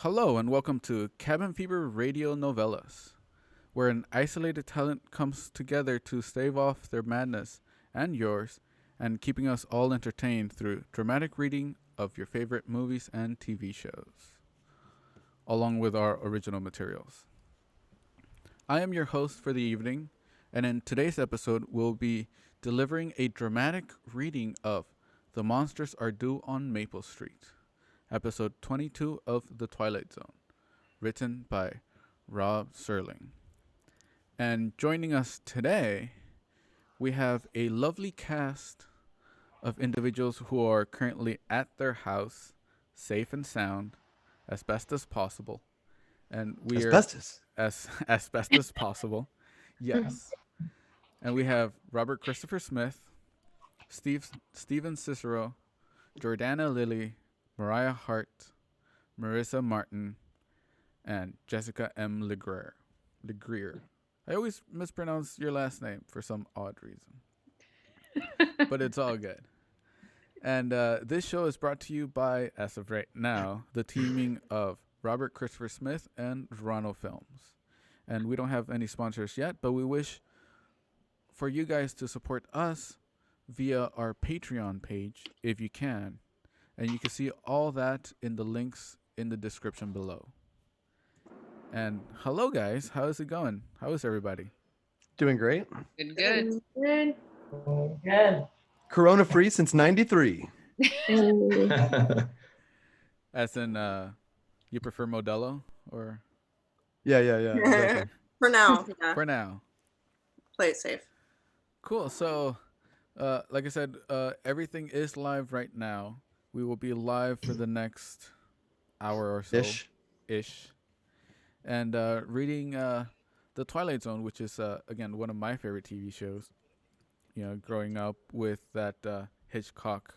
Hello and welcome to Cabin Fever Radio Novelas, where an isolated talent comes together to stave off their madness and yours, and keeping us all entertained through dramatic reading of your favorite movies and TV shows, along with our original materials. I am your host for the evening, and in today's episode, we'll be delivering a dramatic reading of The Monsters Are Due on Maple Street, episode 22 of The Twilight Zone, written by Rod Serling. And joining us today, we have a lovely cast of individuals who are currently at their house, safe and sound, as best as possible. And we Asbestos. as best as possible. Yes. And we have Robert Christopher Smith, Steven Cicero, Jordana Lilly, Moriah Hart, Marissa Martin, and Jessica M. Legrair. I always mispronounce your last name for some odd reason, but it's all good. And this show is brought to you by, as of right now, the teaming of Robert Christopher Smith and Ruano Films. And we don't have any sponsors yet, but we wish for you guys to support us via our Patreon page if you can. And you can see all that in the links in the description below. And hello, guys. How is it going? How is everybody? Doing great. Good. Good. Corona free since '93. As in, you prefer Modelo or Yeah. Exactly. For now, yeah. for now? Play it safe. Cool. So, like I said, everything is live right now. We will be live for the next hour or so. Ish. And reading The Twilight Zone, which is, again, one of my favorite TV shows. You know, growing up with that Hitchcock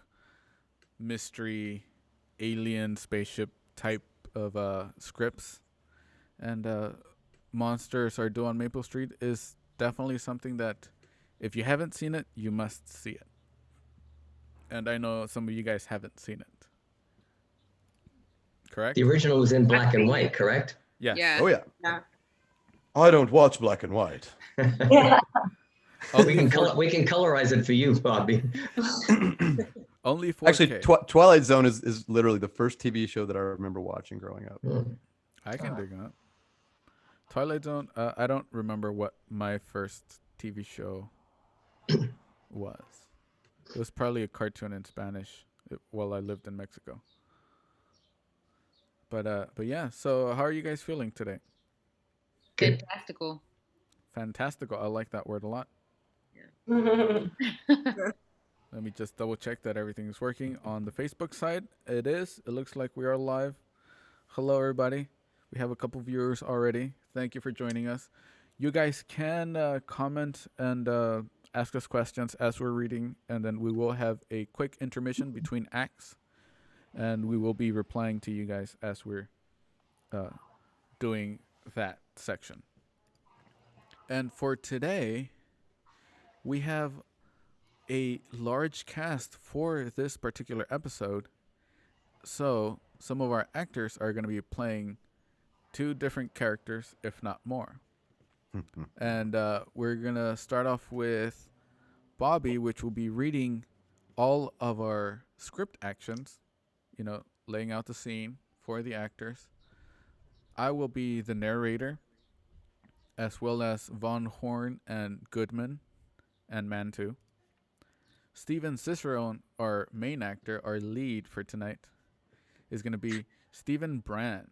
mystery, alien spaceship type of scripts. And Monsters Are Due on Maple Street is definitely something that, if you haven't seen it, you must see it. And I know some of you guys haven't seen it. Correct? The original was in black and white, correct? Yes. Yeah. Oh yeah. Yeah. I don't watch black and white. We can colorize it for you, Bobby. Only 4K. Actually, Twilight Zone is literally the first TV show that I remember watching growing up. I can dig that. Twilight Zone, I don't remember what my first TV show was. It was probably a cartoon in Spanish while I lived in Mexico. But yeah, so how are you guys feeling today? Fantastical. Fantastical. I like that word a lot. Yeah. Let me just double check that everything is working on the Facebook side. It is. It looks like we are live. Hello, everybody. We have a couple viewers already. Thank you for joining us. You guys can comment and ask us questions as we're reading, and then we will have a quick intermission between acts, and we will be replying to you guys as we're doing that section. And for today, we have a large cast for this particular episode. So some of our actors are going to be playing 2 different characters, if not more. And we're going to start off with Bobby, which will be reading all of our script actions, you know, laying out the scene for the actors. I will be the narrator, as well as Von Horn and Goodman and Mantu. Steven Ciceron, our main actor, our lead for tonight, is going to be Stephen Brand.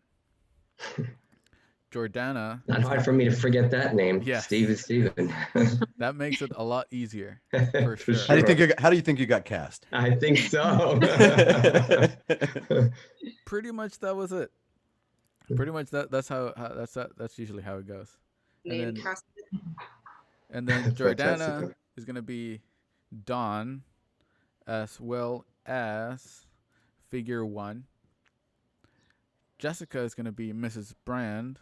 Jordana. Not hard for me to forget that name. Yes. Steven. That makes it a lot easier, for sure. How do you think you got cast? I think so. Pretty much that was it. Pretty much that's usually how it goes. Name cast. And then Jordana Fantastic. is going to be Dawn, as well as Figure 1. Jessica is going to be Mrs. Brand,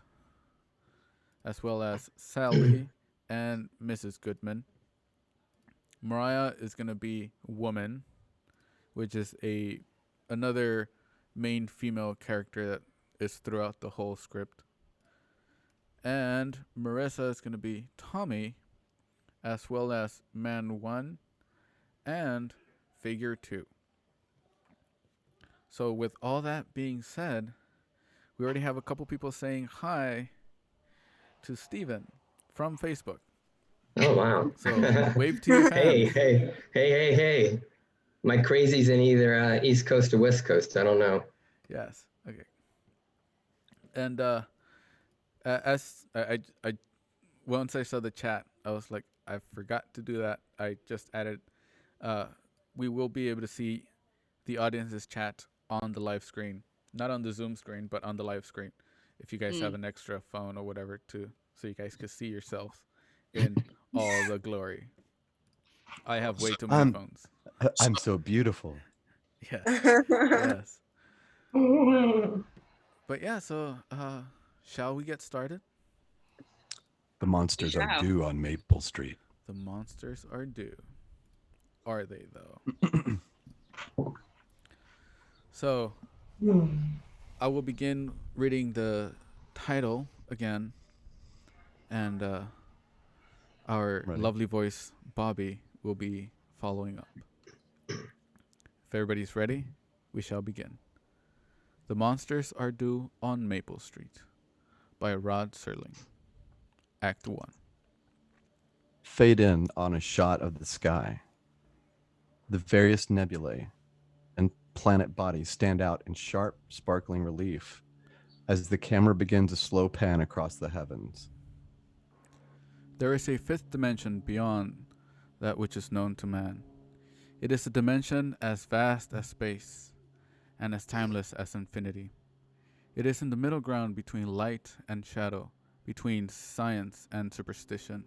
as well as Sally and Mrs. Goodman. Moriah is going to be Woman, which is another main female character that is throughout the whole script. And Marissa is going to be Tommy, as well as Man 1 and Figure 2. So, with all that being said, we already have a couple people saying hi to Steven from Facebook. Oh, wow. So, wave to your fans. Hey. My crazy's in either East Coast or West Coast. I don't know. Yes. Okay. And as I once I saw the chat, I was like, I forgot to do that. I just added. We will be able to see the audience's chat on the live screen, not on the Zoom screen, but on the live screen. If you guys have an extra phone or whatever, so you guys can see yourselves in all the glory. I have way too many phones. I'm so beautiful. Yes. Yes. But yeah, so shall we get started? The monsters are due on Maple Street. The monsters are due. Are they, though? So, I will begin reading the title again. And our lovely voice, Bobby, will be following up. If everybody's ready, we shall begin. The Monsters Are Due on Maple Street by Rod Serling. Act 1. Fade in on a shot of the sky. The various nebulae and planet bodies stand out in sharp, sparkling relief as the camera begins a slow pan across the heavens. There is a fifth dimension beyond that which is known to man. It is a dimension as vast as space and as timeless as infinity. It is in the middle ground between light and shadow, between science and superstition,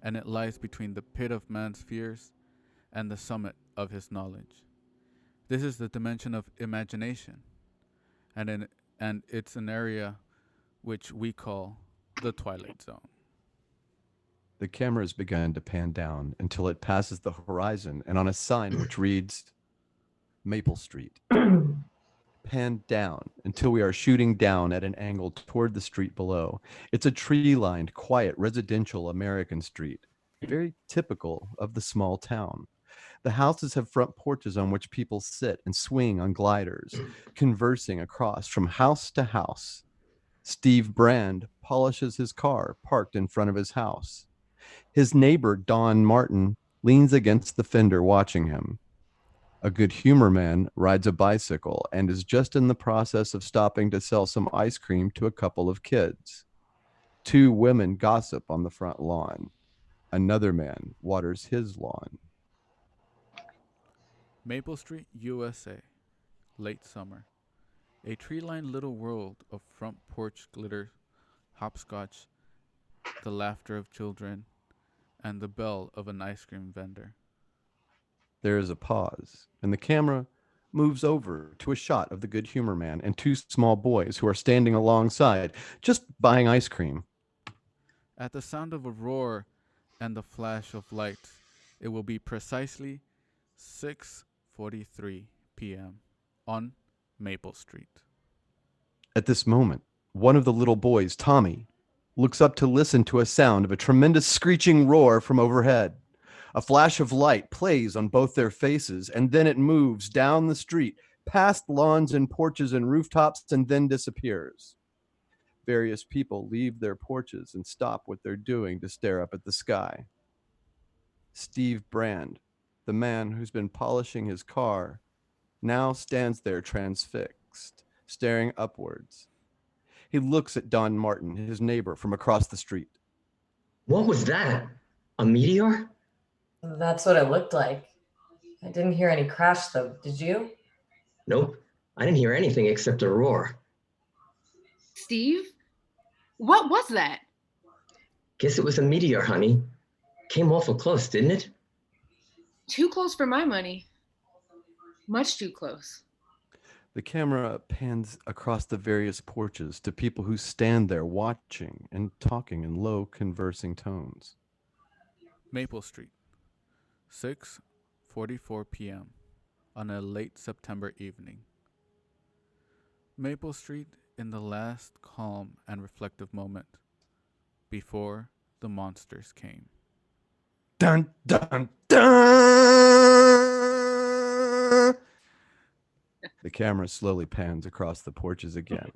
and it lies between the pit of man's fears and the summit of his knowledge. This is the dimension of imagination, and it's an area which we call the Twilight Zone. The camera has begun to pan down until it passes the horizon and on a sign which reads Maple Street. Pan down until we are shooting down at an angle toward the street below. It's a tree-lined, quiet, residential American street, very typical of the small town. The houses have front porches on which people sit and swing on gliders, conversing across from house to house. Steve Brand polishes his car parked in front of his house. His neighbor, Don Martin, leans against the fender watching him. A good humor man rides a bicycle and is just in the process of stopping to sell some ice cream to a couple of kids. Two women gossip on the front lawn. Another man waters his lawn. Maple Street, USA, late summer. A tree-lined little world of front porch glitter, hopscotch, the laughter of children, and the bell of an ice cream vendor. There is a pause, and the camera moves over to a shot of the good humor man and two small boys who are standing alongside, just buying ice cream. At the sound of a roar and the flash of light, it will be precisely 6:43 p.m. on Maple Street. At this moment, one of the little boys, Tommy, looks up to listen to a sound of a tremendous screeching roar from overhead. A flash of light plays on both their faces, and then it moves down the street, past lawns and porches and rooftops, and then disappears. Various people leave their porches and stop what they're doing to stare up at the sky. Steve Brand, the man who's been polishing his car, now stands there transfixed, staring upwards. He looks at Don Martin, his neighbor, from across the street. What was that? A meteor? That's what it looked like. I didn't hear any crash, though. Did you? Nope. I didn't hear anything except a roar. Steve? What was that? Guess it was a meteor, honey. Came awful close, didn't it? Too close for my money. Much too close. The camera pans across the various porches to people who stand there watching and talking in low, conversing tones. Maple Street, 6:44 p.m. on a late September evening. Maple Street in the last calm and reflective moment before the monsters came. Dun, dun, dun! The camera slowly pans across the porches again.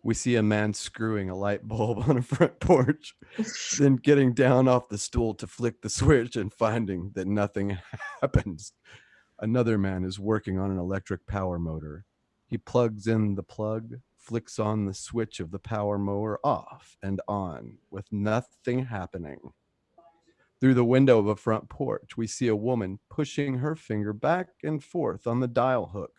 We see a man screwing a light bulb on a front porch, then getting down off the stool to flick the switch and finding that nothing happens. Another man is working on an electric power motor. He plugs in the plug, flicks on the switch of the power mower off and on, with nothing happening. Through the window of a front porch, we see a woman pushing her finger back and forth on the dial hook.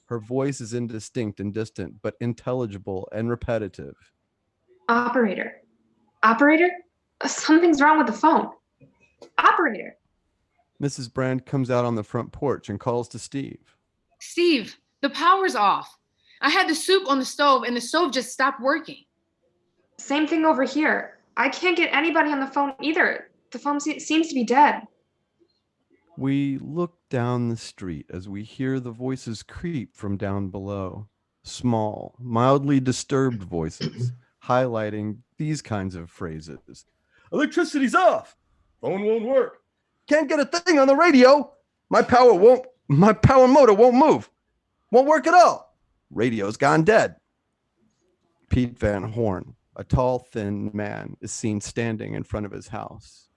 Her voice is indistinct and distant, but intelligible and repetitive. Operator. Operator? Something's wrong with the phone. Operator. Mrs. Brand comes out on the front porch and calls to Steve. Steve, the power's off. I had the soup on the stove and the stove just stopped working. Same thing over here. I can't get anybody on the phone either. The phone seems to be dead. We look down the street as we hear the voices creep from down below. Small, mildly disturbed voices, highlighting these kinds of phrases. Electricity's off. Phone won't work. Can't get a thing on the radio. My power motor won't move. Won't work at all. Radio's gone dead. Pete Van Horn, a tall, thin man, is seen standing in front of his house.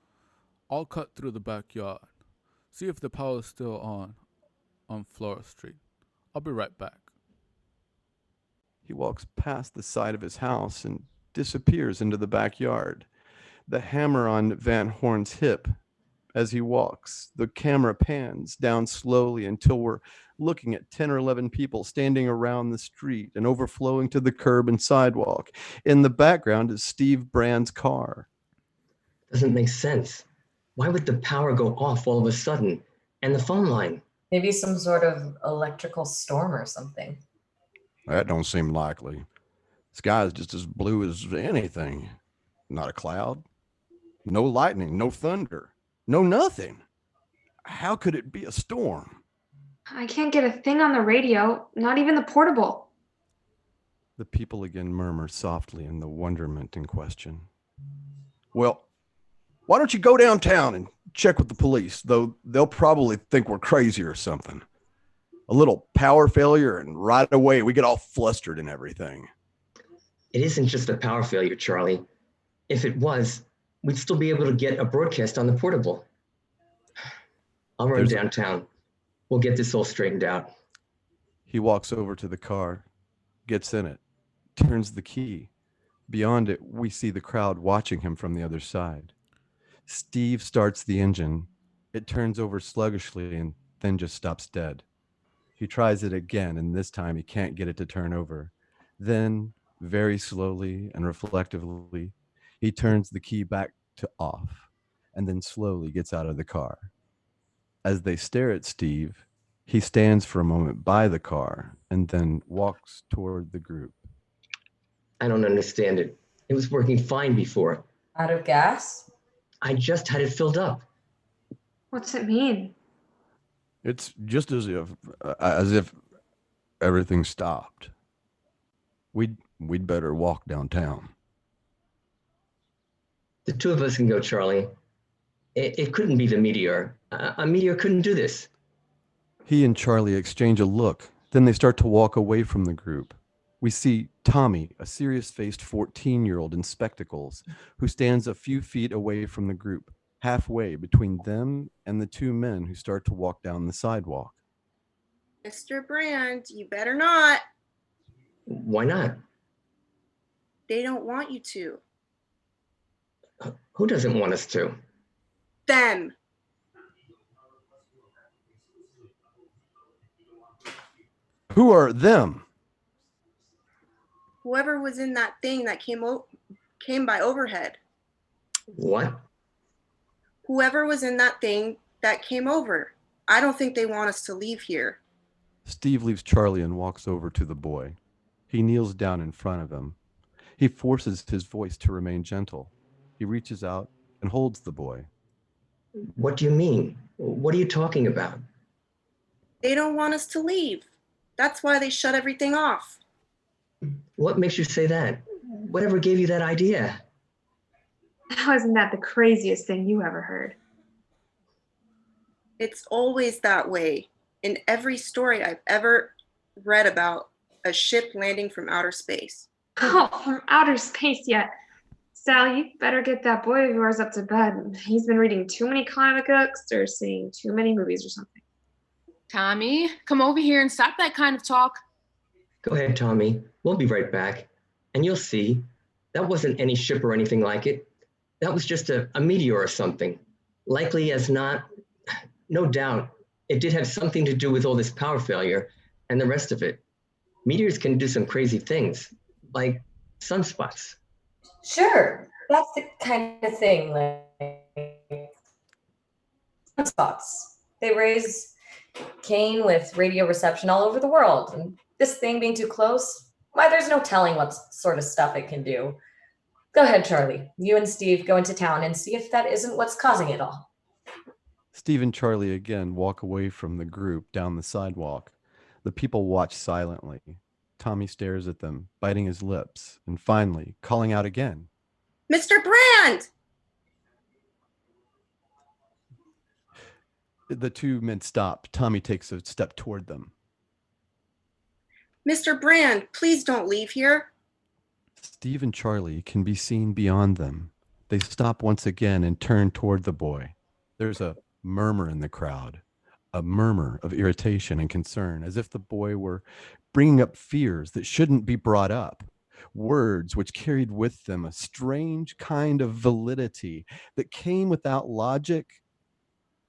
I'll cut through the backyard. See if the power's still on Flora Street. I'll be right back. He walks past the side of his house and disappears into the backyard. The hammer on Van Horn's hip. As he walks, the camera pans down slowly until we're looking at 10 or 11 people standing around the street and overflowing to the curb and sidewalk. In the background is Steve Brand's car. Doesn't make sense. Why would the power go off all of a sudden? And the phone line? Maybe some sort of electrical storm or something. That don't seem likely. Sky's just as blue as anything. Not a cloud. No lightning, no thunder. No nothing. How could it be a storm? I can't get a thing on the radio, not even the portable. The people again murmur softly in the wonderment in question. Well, why don't you go downtown and check with the police, though they'll probably think we're crazy or something. A little power failure and right away we get all flustered and everything. It isn't just a power failure, Charlie. If it was, we'd still be able to get a broadcast on the portable. I'll run downtown. We'll get this all straightened out. He walks over to the car, gets in it, turns the key. Beyond it, we see the crowd watching him from the other side. Steve starts the engine. It turns over sluggishly and then just stops dead. He tries it again, and this time he can't get it to turn over. Then, very slowly and reflectively, he turns the key back to off and then slowly gets out of the car. As they stare at Steve, he stands for a moment by the car and then walks toward the group. I don't understand it. It was working fine before. Out of gas? I just had it filled up. What's it mean? It's just as if everything stopped. We'd better walk downtown. The two of us can go, Charlie. It couldn't be the meteor. A meteor couldn't do this. He and Charlie exchange a look. Then they start to walk away from the group. We see Tommy, a serious-faced 14-year-old in spectacles, who stands a few feet away from the group, halfway between them and the two men who start to walk down the sidewalk. Mr. Brand, you better not. Why not? They don't want you to. Who doesn't want us to? Them. Who are them? Whoever was in that thing that came by overhead. What? Whoever was in that thing that came over. I don't think they want us to leave here. Steve leaves Charlie and walks over to the boy. He kneels down in front of him. He forces his voice to remain gentle. He reaches out and holds the boy. What do you mean? What are you talking about? They don't want us to leave. That's why they shut everything off. What makes you say that? Whatever gave you that idea? How isn't that the craziest thing you ever heard? It's always that way. In every story I've ever read about a ship landing from outer space. Oh, from outer space yet. Sal, you better get that boy of yours up to bed. He's been reading too many comic books or seeing too many movies or something. Tommy, come over here and stop that kind of talk. Go ahead, Tommy. We'll be right back. And you'll see, that wasn't any ship or anything like it. That was just a meteor or something. Likely as not, no doubt, it did have something to do with all this power failure and the rest of it. Meteors can do some crazy things, like sunspots. Sure, that's the kind of thing, like sunspots. They raise Cain with radio reception all over the world. And this thing being too close, why, there's no telling what sort of stuff it can do. Go ahead, Charlie. You and Steve go into town and see if that isn't what's causing it all. Steve and Charlie again walk away from the group down the sidewalk. The people watch silently. Tommy stares at them, biting his lips, and finally calling out again. Mr. Brand! The two men stop. Tommy takes a step toward them. Mr. Brand, please don't leave here. Steve and Charlie can be seen beyond them. They stop once again and turn toward the boy. There's a murmur in the crowd, a murmur of irritation and concern, as if the boy were bringing up fears that shouldn't be brought up, words which carried with them a strange kind of validity that came without logic,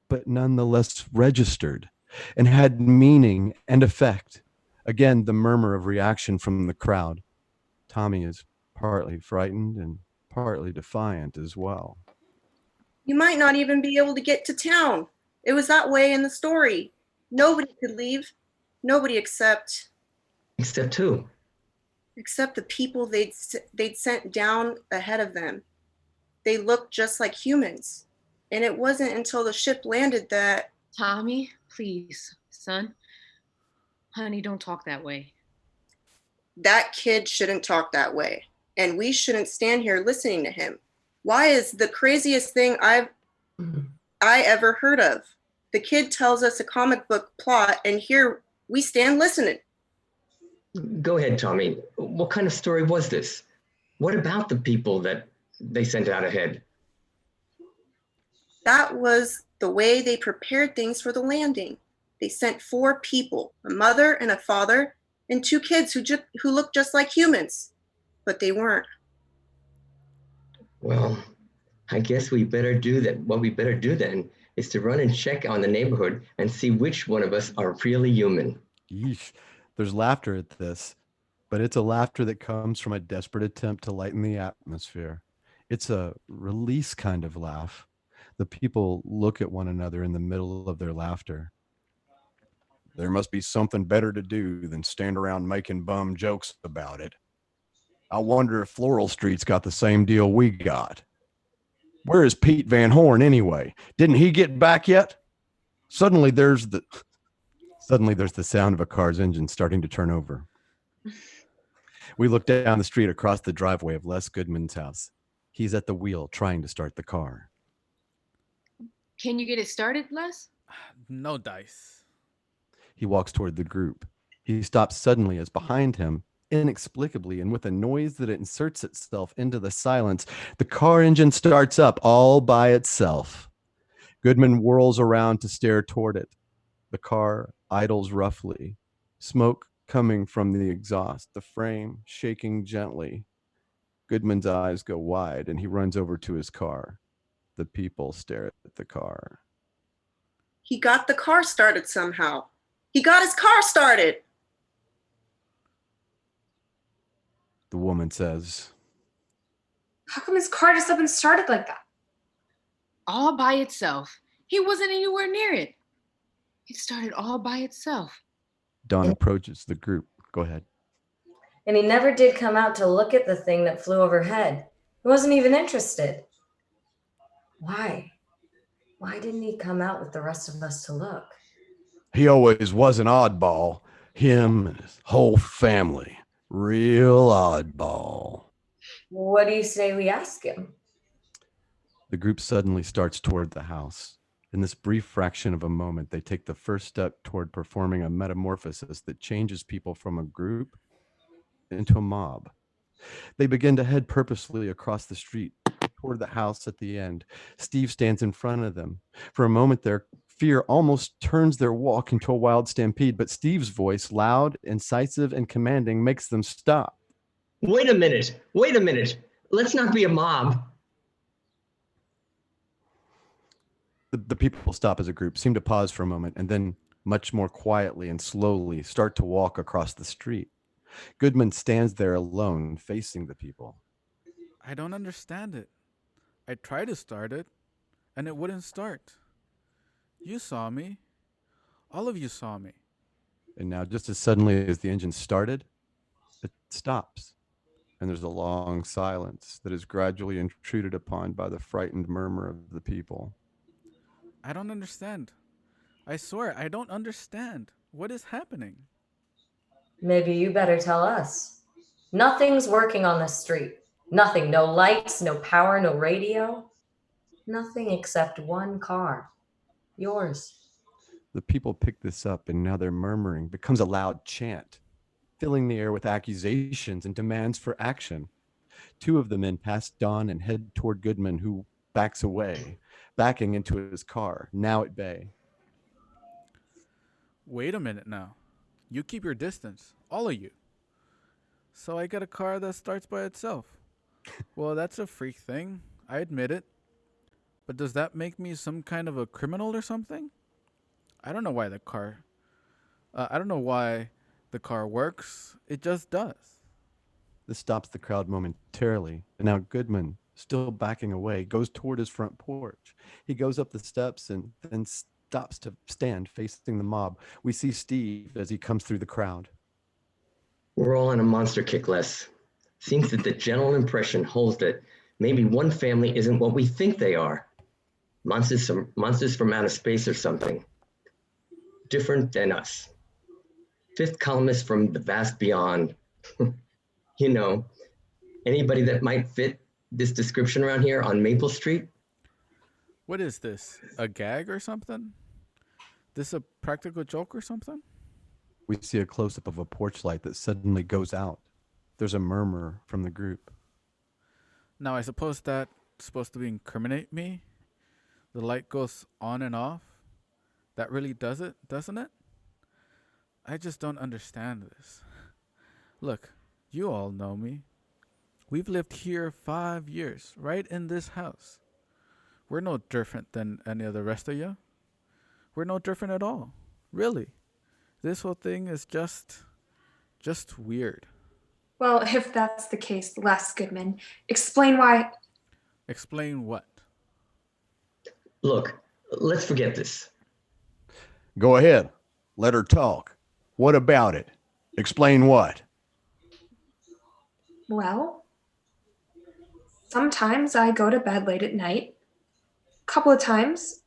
but nonetheless registered and had meaning and effect. Again, the murmur of reaction from the crowd. Tommy is partly frightened and partly defiant as well. You might not even be able to get to town. It was that way in the story. Nobody could leave. Nobody except... Except who? Except the people they'd sent down ahead of them. They looked just like humans. And it wasn't until the ship landed that... Tommy, please, son. Honey, don't talk that way. That kid shouldn't talk that way. And we shouldn't stand here listening to him. Why is the craziest thing I ever heard of? The kid tells us a comic book plot, and here we stand listening. Go ahead, Tommy. What kind of story was this? What about the people that they sent out ahead? That was the way they prepared things for the landing. They sent 4 people, a mother and a father, and 2 kids who looked just like humans, but they weren't. Well, I guess we better do that. What we better do then is to run and check on the neighborhood and see which one of us are really human. Yeesh. There's laughter at this, but it's a laughter that comes from a desperate attempt to lighten the atmosphere. It's a release kind of laugh. The people look at one another in the middle of their laughter. There must be something better to do than stand around making bum jokes about it. I wonder if Floral Street's got the same deal we got. Where is Pete Van Horn anyway? Didn't he get back yet? Suddenly there's the sound of a car's engine starting to turn over. We look down the street across the driveway of Les Goodman's house. He's at the wheel trying to start the car. Can you get it started, Les? No dice. He walks toward the group. He stops suddenly as behind him, inexplicably and with a noise that inserts itself into the silence, the car engine starts up all by itself. Goodman whirls around to stare toward it. The car idles roughly, smoke coming from the exhaust, the frame shaking gently. Goodman's eyes go wide and he runs over to his car. The people stare at the car. He got the car started somehow. He got his car started. The woman says, How come his car just up and started like that? All by itself. He wasn't anywhere near it. It started all by itself. Dawn approaches the group. Go ahead. And he never did come out to look at the thing that flew overhead. He wasn't even interested. Why? Why didn't he come out with the rest of us to look? He always was an oddball. Him and his whole family. Real oddball. What do you say we ask him? The group suddenly starts toward the house. In this brief fraction of a moment, they take the first step toward performing a metamorphosis that changes people from a group into a mob. They begin to head purposely across the street toward the house at the end. Steve stands in front of them. For a moment, their fear almost turns their walk into a wild stampede, but Steve's voice, loud, incisive, and commanding, makes them stop. Wait a minute. Let's not be a mob. The people stop as a group, seem to pause for a moment, and then much more quietly and slowly start to walk across the street. Goodman stands there alone, facing the people. I don't understand it. I tried to start it, and it wouldn't start. You saw me. All of you saw me. And now, just as suddenly as the engine started, it stops. And there's a long silence that is gradually intruded upon by the frightened murmur of the people. I don't understand. I swear, I don't understand. What is happening? Maybe you better tell us. Nothing's working on this street. Nothing. No lights, no power, no radio. Nothing except one car. Yours. The people pick this up, and now their murmuring becomes a loud chant, filling the air with accusations and demands for action. Two of the men pass Don and head toward Goodman, who backs away, backing into his car, now at bay. Wait a minute now. You keep your distance, all of you. So I get a car that starts by itself. Well, that's a freak thing. I admit it. But does that make me some kind of a criminal or something? I don't know why the car works. It just does. This stops the crowd momentarily, and now Goodman, still backing away, goes toward his front porch. He goes up the steps and then stops to stand facing the mob. We see Steve as he comes through the crowd. We're all on a monster kick, Les. Seems that the general impression holds that maybe one family isn't what we think they are. Monsters from outer space or something. Different than us. Fifth columnist from the vast beyond. You know, anybody that might fit this description around here on Maple Street? What is this? A gag or something? This a practical joke or something? We see a close-up of a porch light that suddenly goes out. There's a murmur from the group. Now, I suppose that's supposed to incriminate me? The light goes on and off? That really does it, doesn't it? I just don't understand this. Look, you all know me. We've lived here 5 years, right in this house. We're no different than any of the rest of you. We're no different at all. Really. This whole thing is just weird. Well, if that's the case, Les Goodman, explain why. Explain what? Look, let's forget this. Go ahead. Let her talk. What about it? Explain what? Well, sometimes I go to bed late at night. Couple of times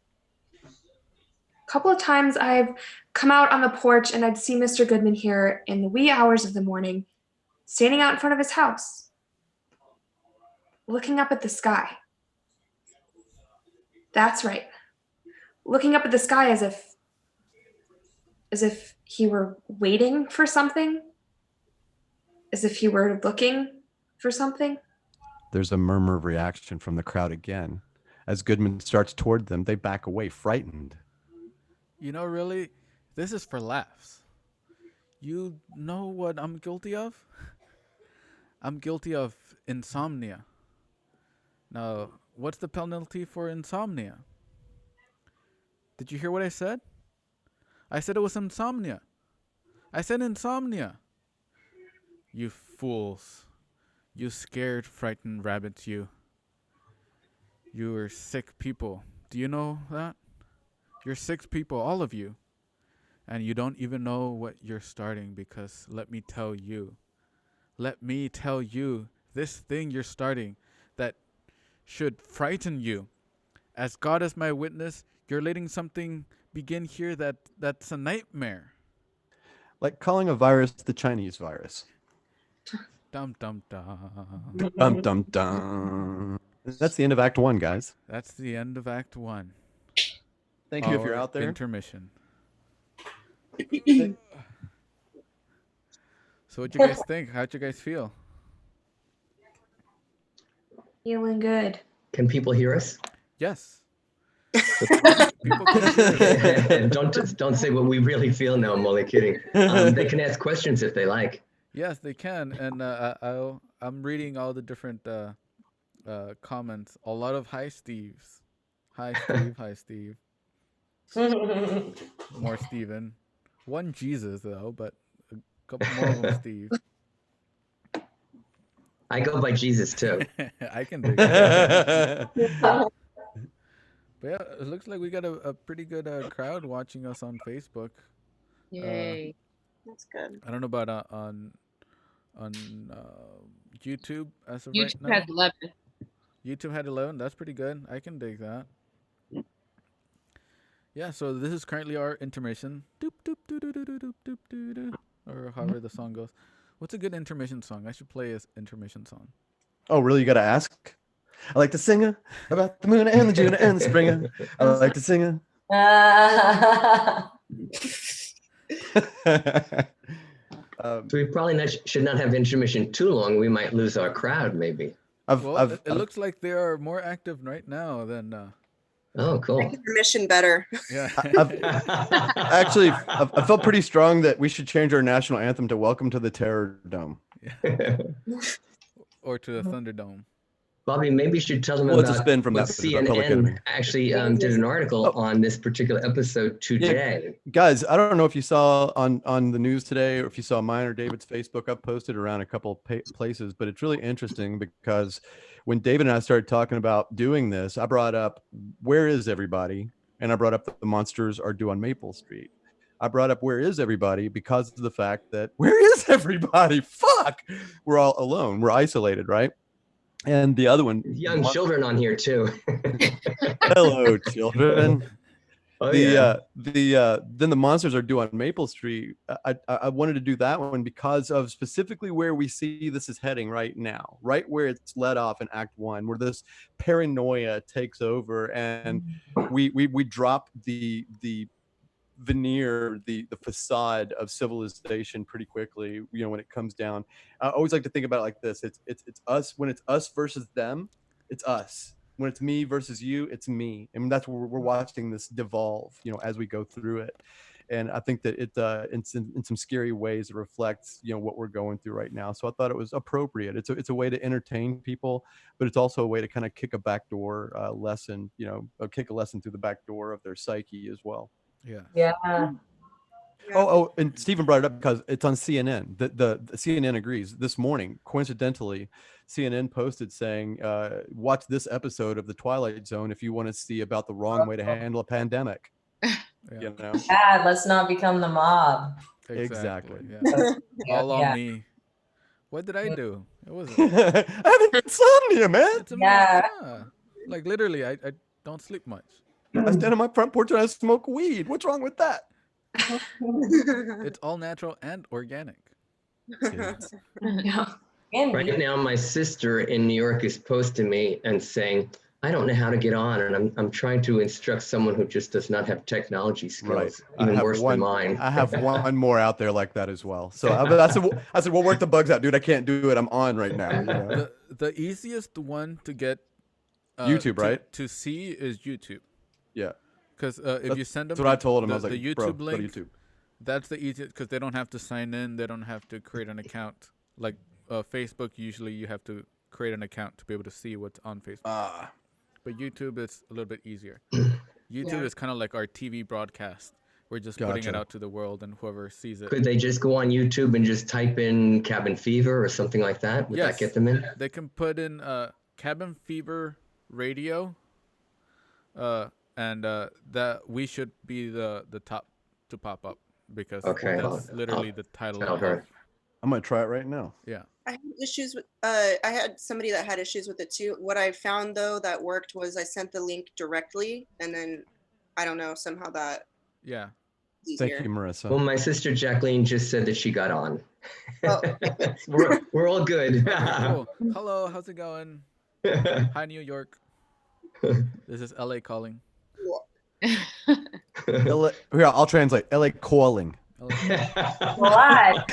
I've come out on the porch and I'd see Mr. Goodman here in the wee hours of the morning, standing out in front of his house, looking up at the sky. That's right. Looking up at the sky as if he were waiting for something, as if he were looking for something. There's a murmur of reaction from the crowd again. As Goodman starts toward them, they back away, frightened. You know, really, this is for laughs. You know what I'm guilty of? I'm guilty of insomnia. Now, what's the penalty for insomnia? Did you hear what I said? I said it was insomnia. I said insomnia. You fools. You scared, frightened rabbits, you. You are sick people. Do you know that? You're sick people, all of you. And you don't even know what you're starting because let me tell you, this thing you're starting that should frighten you. As God is my witness, you're letting something begin here that's a nightmare. Like calling a virus the Chinese virus. Dum dum dum. Dum dum dum. That's the end of Act 1, guys. That's the end of Act 1. Thank you if you're Our out there. Intermission. So what you guys think? How'd you guys feel? Feeling good. Can people hear us? Yes. People can hear us. Don't say what we really feel now. I'm only kidding. They can ask questions if they like. Yes, they can, and I'm reading all the different comments. A lot of hi Steves. Hi Steve. Hi Steve. More Steven. One Jesus though, but a couple more of them Steve. I go by Jesus too. I can dig it. But yeah, it looks like we got a pretty good crowd watching us on Facebook. Yay. That's good. I don't know about on YouTube as of right YouTube now. has 11. YouTube had 11. That's pretty good. I can dig that. Yeah, so this is currently our intermission. Doop doop doo doo doo doo doop doop doo doo. Or however the song goes. What's a good intermission song? I should play an intermission song. Oh, really? You got to ask? I like to sing about the moon and the June and the spring. I like to sing. So we probably should not have intermission too long. We might lose our crowd, maybe. It looks like they are more active right now than. Oh, cool. Make your mission better. Yeah. Actually, I felt pretty strong that we should change our national anthem to "Welcome to the Terror Dome." Yeah. Or to the Thunderdome. Bobby, maybe you should tell them Well, it's a about spin from what that Public CNN Enemy. actually did an article on this particular episode today. Guys, I don't know if you saw on the news today or if you saw mine or David's Facebook. I've posted around a couple places, but it's really interesting because when David and I started talking about doing this, I brought up where is everybody, and I brought up that the monsters are due on Maple Street. I brought up where is everybody because of the fact that where is everybody? Fuck, we're all alone, we're isolated, right? And the other one, Young children on here too. Hello, children. Oh, then the monsters are due on Maple Street. I wanted to do that one because of specifically where we see this is heading right now, right where it's led off in Act 1, where this paranoia takes over, and we drop the veneer, the facade of civilization pretty quickly. You know, when it comes down, I always like to think about it like this: it's us. When it's us versus them, it's us. When it's me versus you, it's me, and that's where we're watching this devolve, you know, as we go through it. And I think that in some scary ways it reflects, you know, what we're going through right now. So I thought it was appropriate. It's a way to entertain people, but it's also a way to kind of kick a backdoor lesson, you know, kick a lesson through the back door of their psyche as well. Yeah. Yeah. Oh, and Stephen brought it up because it's on CNN. The CNN agrees. This morning, coincidentally, CNN posted saying, watch this episode of The Twilight Zone if you want to see about the wrong way to handle a pandemic. Yeah. You know? God, let's not become the mob. Exactly. Yeah. All on me. What did I do? It wasn't. I have insomnia, man. It's a Yeah. Like literally, I don't sleep much. I stand on my front porch and I smoke weed. What's wrong with that? It's all natural and organic. Yeah. Right now, my sister in New York is posting me and saying, I don't know how to get on, and I'm trying to instruct someone who just does not have technology skills, even worse than mine. I have one more out there like that as well. So I said, we'll work the bugs out, dude. I can't do it. I'm on right now. You know? The easiest one to get YouTube, right? To see is YouTube. Yeah. Because if you send them, that's what I told him. I was like, the YouTube bro, go link, to YouTube. That's the easiest because they don't have to sign in. They don't have to create an account. Like Facebook, usually you have to create an account to be able to see what's on Facebook. But YouTube is a little bit easier. YouTube is kind of like our TV broadcast. We're just putting it out to the world, and whoever sees it. Could they just go on YouTube and just type in Cabin Fever or something like that? Would that get them in? They can put in Cabin Fever Radio, and that we should be the top to pop up because that's literally the title of it. I'm gonna try it right now. Yeah. I had issues with I had somebody that had issues with it too. What I found though that worked was I sent the link directly, and then I don't know, somehow that Thank you, Marissa. Well, my sister Jacqueline just said that she got on. Oh. we're all good. Cool. Hello, how's it going? Hi, New York. This is LA calling. LA, here, I'll translate. LA calling. What?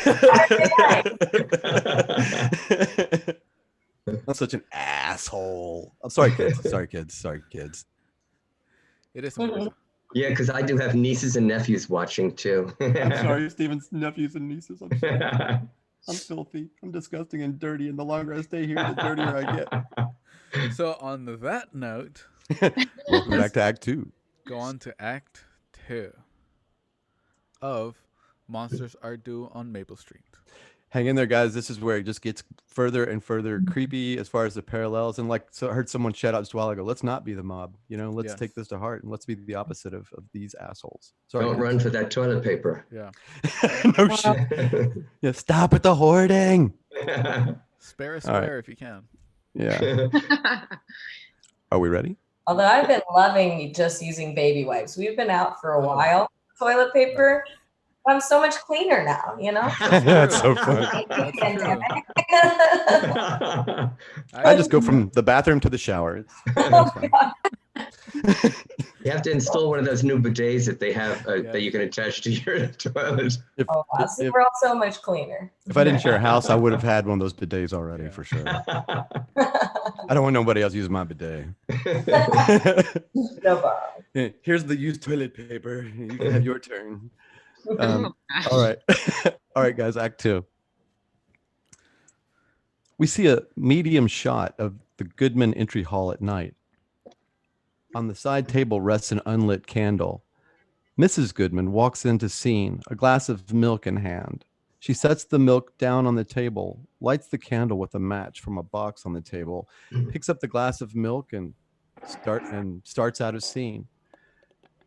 I'm such an asshole. I'm sorry, kids. Sorry, kids. It is. Yeah, because I do have nieces and nephews watching too. I'm sorry, Steven's nephews and nieces. I'm sorry. I'm filthy. I'm disgusting and dirty, and the longer I stay here, the dirtier I get. So on that note, welcome back to Act 2. Go on to Act 2 of Monsters Are Due on Maple Street. Hang in there, guys. This is where it just gets further and further creepy as far as the parallels. And like, so I heard someone shout out just a while ago, let's not be the mob. You know, let's take this to heart and let's be the opposite of these assholes. Sorry, Don't run for that toilet paper. Yeah. No shit. Yeah, stop with the hoarding. Spare a square if you can. Yeah. Are we ready? Although I've been loving just using baby wipes. We've been out for a while. Toilet paper. I'm so much cleaner now, you know? That's so fun. I just go from the bathroom to the shower. You have to install one of those new bidets that they have that you can attach to your toilet. We're all so much cleaner. If I didn't share a house, I would have had one of those bidets already for sure. I don't want nobody else using my bidet. No problem. Here's the used toilet paper. You can have your turn. All right. All right, guys, Act 2. We see a medium shot of the Goodman entry hall at night. On the side table rests an unlit candle. Mrs. Goodman walks into scene, a glass of milk in hand. She sets the milk down on the table, lights the candle with a match from a box on the table, picks up the glass of milk and starts out of scene.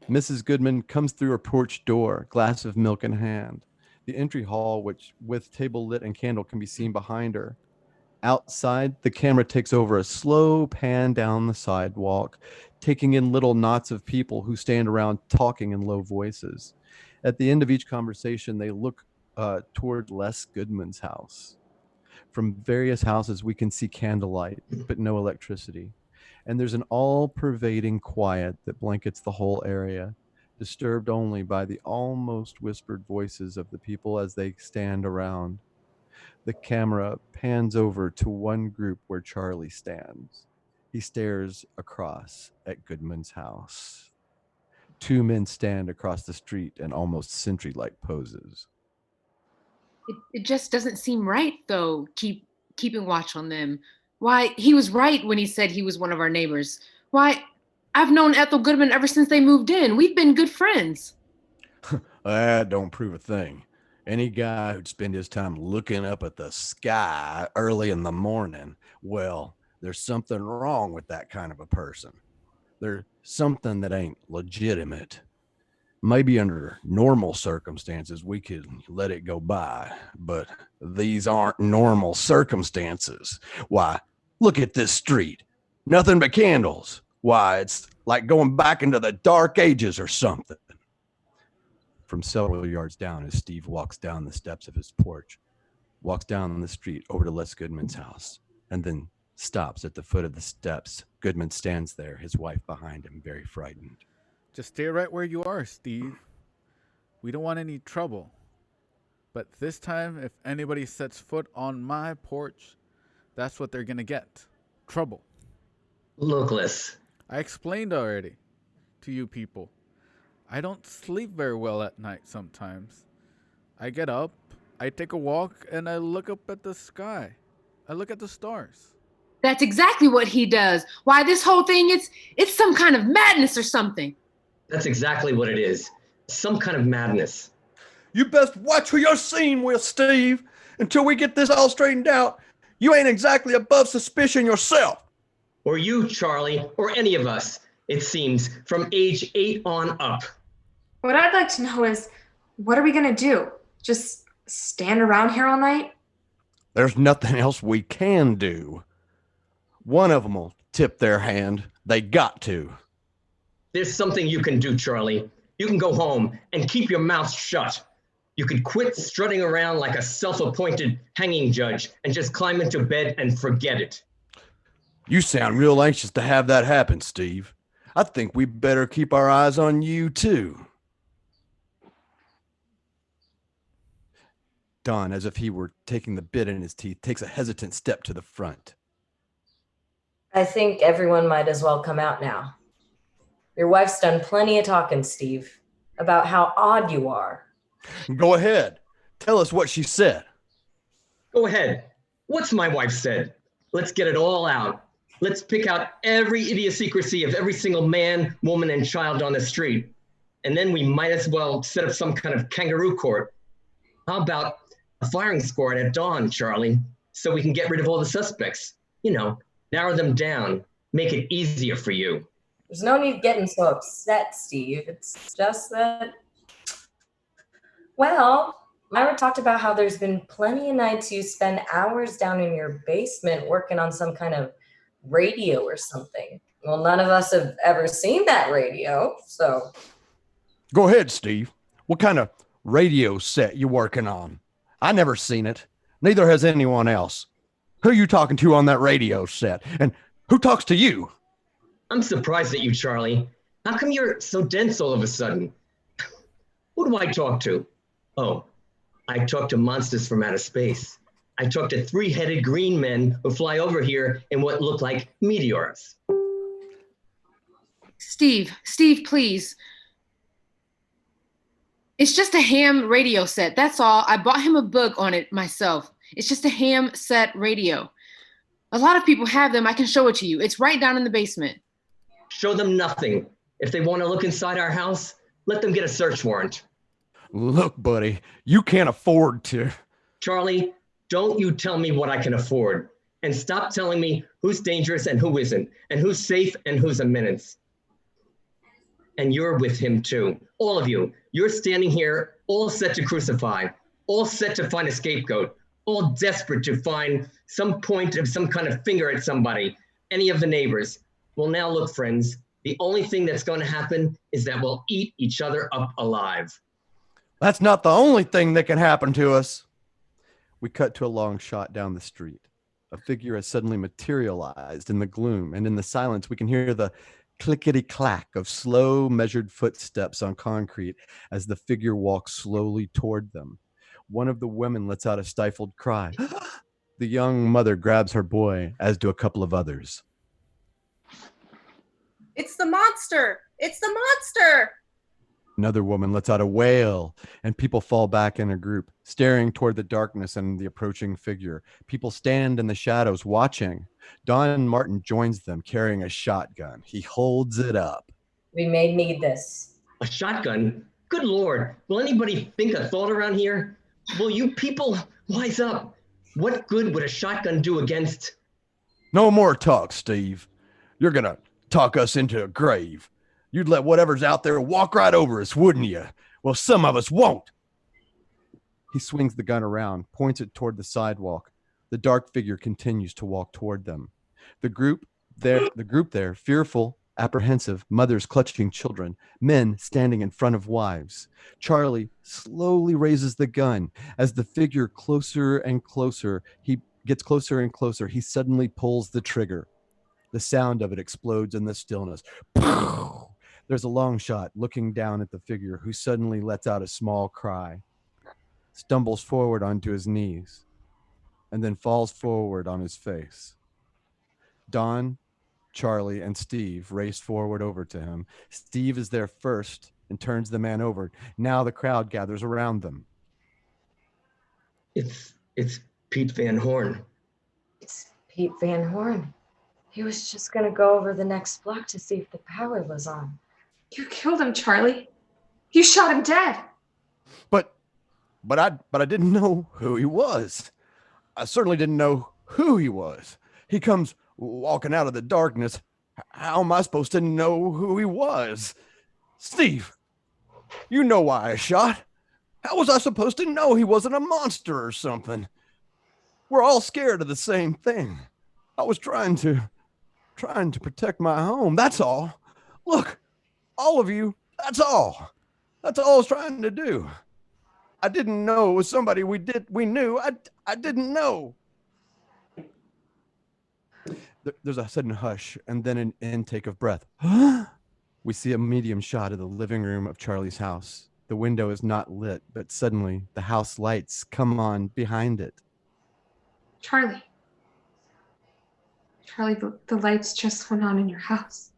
Mrs. Goodman comes through her porch door, glass of milk in hand. The entry hall, which with table lit and candle, can be seen behind her. Outside, the camera takes over a slow pan down the sidewalk, taking in little knots of people who stand around talking in low voices. At the end of each conversation, they look toward Les Goodman's house. From various houses, we can see candlelight, but no electricity. And there's an all-pervading quiet that blankets the whole area, disturbed only by the almost whispered voices of the people as they stand around. The camera pans over to one group where Charlie stands. He stares across at Goodman's house. Two men stand across the street in almost sentry-like poses. It just doesn't seem right, though, keeping watch on them. Why, he was right when he said he was one of our neighbors. Why, I've known Ethel Goodman ever since they moved in. We've been good friends. That don't prove a thing. Any guy who'd spend his time looking up at the sky early in the morning, well, there's something wrong with that kind of a person. There's something that ain't legitimate. Maybe under normal circumstances, we could let it go by, but these aren't normal circumstances. Why, look at this street. Nothing but candles. Why, it's like going back into the dark ages or something. From several yards down, as Steve walks down the steps of his porch, walks down the street over to Les Goodman's house, and then stops at the foot of the steps. Goodman stands there, his wife behind him, very frightened. Just stay right where you are, Steve. We don't want any trouble. But this time, if anybody sets foot on my porch, that's what they're going to get. Trouble. Look, Les. I explained already to you people. I don't sleep very well at night sometimes. I get up, I take a walk, and I look up at the sky. I look at the stars. That's exactly what he does. Why, this whole thing, it's some kind of madness or something. That's exactly what it is. Some kind of madness. You best watch who you're seen with, Steve. Until we get this all straightened out, you ain't exactly above suspicion yourself. Or you, Charlie, or any of us, it seems, from age 8 on up. What I'd like to know is, what are we going to do? Just stand around here all night? There's nothing else we can do. One of them will tip their hand. They got to. There's something you can do, Charlie. You can go home and keep your mouth shut. You could quit strutting around like a self-appointed hanging judge and just climb into bed and forget it. You sound real anxious to have that happen, Steve. I think we better keep our eyes on you, too. Don, as if he were taking the bit in his teeth, takes a hesitant step to the front. I think everyone might as well come out now. Your wife's done plenty of talking, Steve, about how odd you are. Go ahead. Tell us what she said. Go ahead. What's my wife said? Let's get it all out. Let's pick out every idiosyncrasy of every single man, woman, and child on the street. And then we might as well set up some kind of kangaroo court. How about a firing squad at dawn, Charlie, so we can get rid of all the suspects? You know, narrow them down, make it easier for you. There's no need getting so upset, Steve. It's just that, well, Myra talked about how there's been plenty of nights you spend hours down in your basement working on some kind of radio or something. Well, none of us have ever seen that radio, so. Go ahead, Steve. What kind of radio set you working on? I never seen it. Neither has anyone else. Who you talking to on that radio set? And who talks to you? I'm surprised at you, Charlie. How come you're so dense all of a sudden? Who do I talk to? Oh, I talk to monsters from outer space. I talk to three-headed green men who fly over here in what look like meteors. Steve, please. It's just a ham radio set. That's all. I bought him a book on it myself. It's just a ham set radio. A lot of people have them. I can show it to you. It's right down in the basement. Show them nothing. If they want to look inside our house, let them get a search warrant. Look, buddy, you can't afford to. Charlie, don't you tell me what I can afford. And stop telling me who's dangerous and who isn't, and who's safe and who's a menace. And you're with him too. All of you. You're standing here, all set to crucify, all set to find a scapegoat, all desperate to find some point of some kind of finger at somebody, any of the neighbors. Well, now look, friends, the only thing that's going to happen is that we'll eat each other up alive. That's not the only thing that can happen to us. We cut to a long shot down the street. A figure has suddenly materialized in the gloom, and in the silence we can hear the clickety-clack of slow, measured footsteps on concrete as the figure walks slowly toward them. One of the women lets out a stifled cry. The young mother grabs her boy, as do a couple of others. It's the monster! It's the monster! Another woman lets out a wail, and people fall back in a group, staring toward the darkness and the approaching figure. People stand in the shadows, watching. Don Martin joins them, carrying a shotgun. He holds it up. We may need this. A shotgun? Good Lord, will anybody think a thought around here? Will you people wise up? What good would a shotgun do against... No more talk, Steve. You're gonna talk us into a grave. You'd let whatever's out there walk right over us, wouldn't you? Well, some of us won't. He swings the gun around, points it toward the sidewalk. The dark figure continues to walk toward them. The group there, fearful, apprehensive, mothers clutching children, men standing in front of wives. Charlie slowly raises the gun. As the figure closer and closer, he gets closer and closer. He suddenly pulls the trigger. The sound of it explodes in the stillness. There's a long shot looking down at the figure, who suddenly lets out a small cry, stumbles forward onto his knees, and then falls forward on his face. Don, Charlie, and Steve race forward over to him. Steve is there first and turns the man over. Now the crowd gathers around them. It's Pete Van Horn. It's Pete Van Horn. He was just going to go over the next block to see if the power was on. You killed him, Charlie. You shot him dead. But I didn't know who he was. I certainly didn't know who he was. He comes walking out of the darkness. How am I supposed to know who he was? Steve, you know why I shot. How was I supposed to know he wasn't a monster or something? We're all scared of the same thing. I was trying to protect my home. That's all. Look, all of you, that's all. That's all I was trying to do. I didn't know it was somebody we knew. I didn't know. There's a sudden hush and then an intake of breath. We see a medium shot of the living room of Charlie's house. The window is not lit, but suddenly the house lights come on behind it. Charlie, the lights just went on in your house.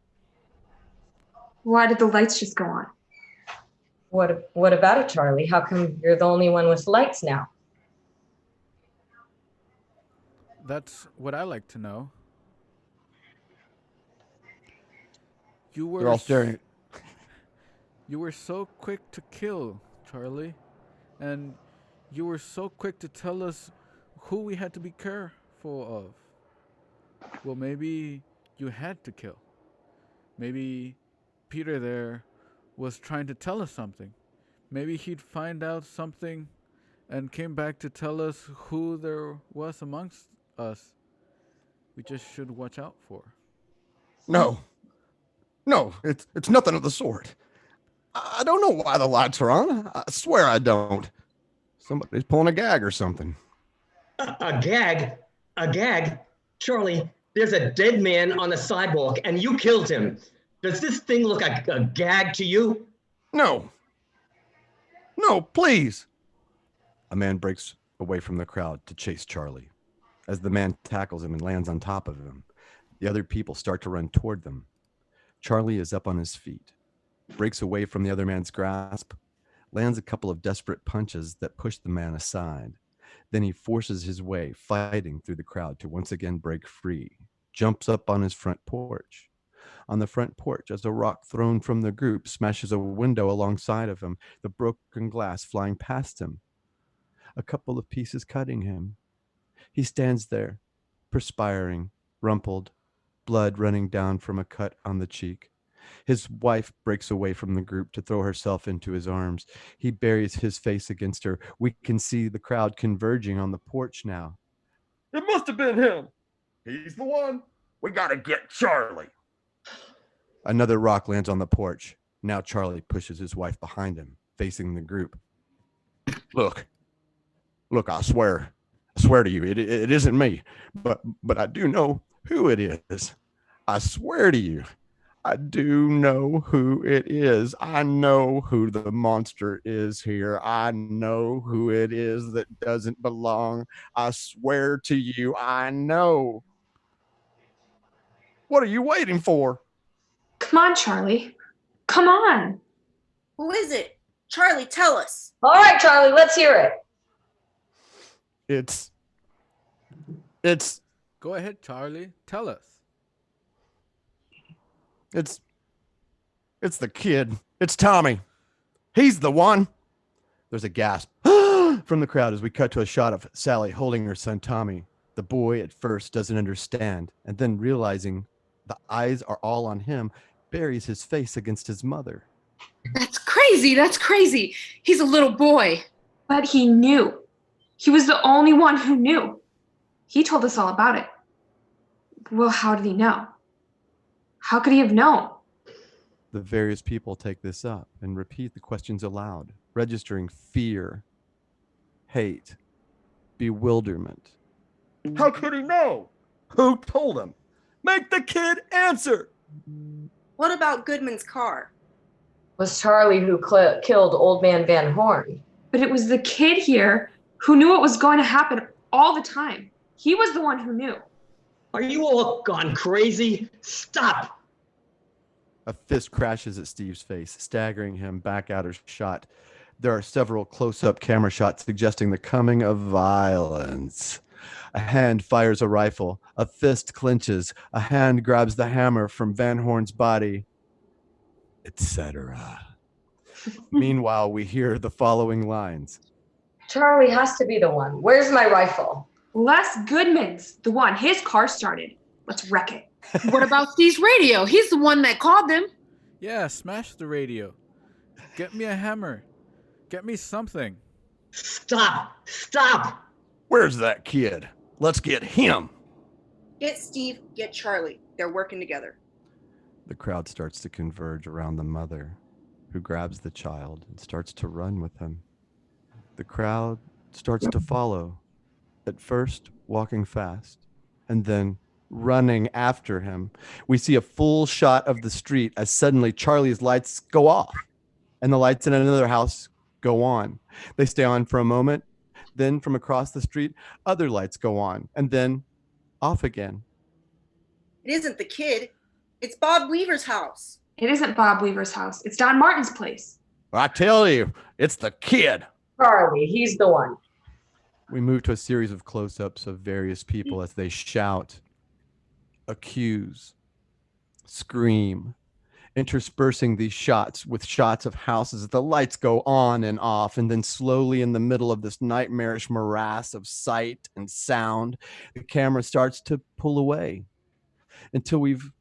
Why did the lights just go on? What about it, Charlie? How come you're the only one with lights now? That's what I like to know. You They're all staring. You were so quick to kill, Charlie. And you were so quick to tell us who we had to be careful of. Well, maybe you had to kill. Maybe Peter there was trying to tell us something. Maybe he'd find out something and came back to tell us who there was amongst us we just should watch out for. No, it's nothing of the sort. I don't know why the lights are on. I swear I don't. Somebody's pulling a gag or something. A gag? A gag? Charlie, there's a dead man on the sidewalk and you killed him. Does this thing look like a gag to you? No, please. A man breaks away from the crowd to chase Charlie. As the man tackles him and lands on top of him, the other people start to run toward them. Charlie is up on his feet, breaks away from the other man's grasp, lands a couple of desperate punches that push the man aside. Then he forces his way, fighting through the crowd to once again break free, jumps up on his front porch. On the front porch, as a rock thrown from the group smashes a window alongside of him, the broken glass flying past him, a couple of pieces cutting him. He stands there, perspiring, rumpled, blood running down from a cut on the cheek. His wife breaks away from the group to throw herself into his arms. He buries his face against her. We can see the crowd converging on the porch now. It must have been him. He's the one. We gotta get Charlie. Another rock lands on the porch. Now Charlie pushes his wife behind him, facing the group. Look, I swear to you, it isn't me, but I do know who it is. I swear to you, I do know who it is. I know who the monster is here. I know who it is that doesn't belong. I swear to you, I know. What are you waiting for? Come on, Charlie. Come on. Who is it? Charlie, tell us. All right, Charlie, let's hear it. It's Go ahead, Charlie. Tell us. It's the kid. It's Tommy. He's the one. There's a gasp from the crowd as we cut to a shot of Sally holding her son Tommy. The boy at first doesn't understand, and then realizing the eyes are all on him, buries his face against his mother. That's crazy. He's a little boy. But he knew. He was the only one who knew. He told us all about it. Well, how did he know? How could he have known? The various people take this up and repeat the questions aloud, registering fear, hate, bewilderment. How could he know? Who told him? Make the kid answer. What about Goodman's car? Was Charlie who killed Old Man Van Horn. But it was the kid here who knew what was going to happen all the time. He was the one who knew. Are you all gone crazy? Stop! A fist crashes at Steve's face, staggering him back out of shot. There are several close-up camera shots suggesting the coming of violence. A hand fires a rifle. A fist clenches. A hand grabs the hammer from Van Horn's body, etc. Meanwhile, we hear the following lines. Charlie has to be the one. Where's my rifle? Les Goodman's the one. His car started. Let's wreck it. What about Steve's radio? He's the one that called them. Yeah, smash the radio. Get me a hammer. Get me something. Stop! Where's that kid? Let's get him. Get Steve, get Charlie. They're working together. The crowd starts to converge around the mother, who grabs the child and starts to run with him. The crowd starts to follow, at first walking fast, and then running after him. We see a full shot of the street as suddenly Charlie's lights go off and the lights in another house go on. They stay on for a moment. Then from across the street, other lights go on and then off again. It isn't the kid. It's Bob Weaver's house. It isn't Bob Weaver's house. It's Don Martin's place. I tell you, it's the kid. Charlie, he's the one. We move to a series of close-ups of various people as they shout, accuse, scream, interspersing these shots with shots of houses as the lights go on and off, and then slowly in the middle of this nightmarish morass of sight and sound, the camera starts to pull away until we've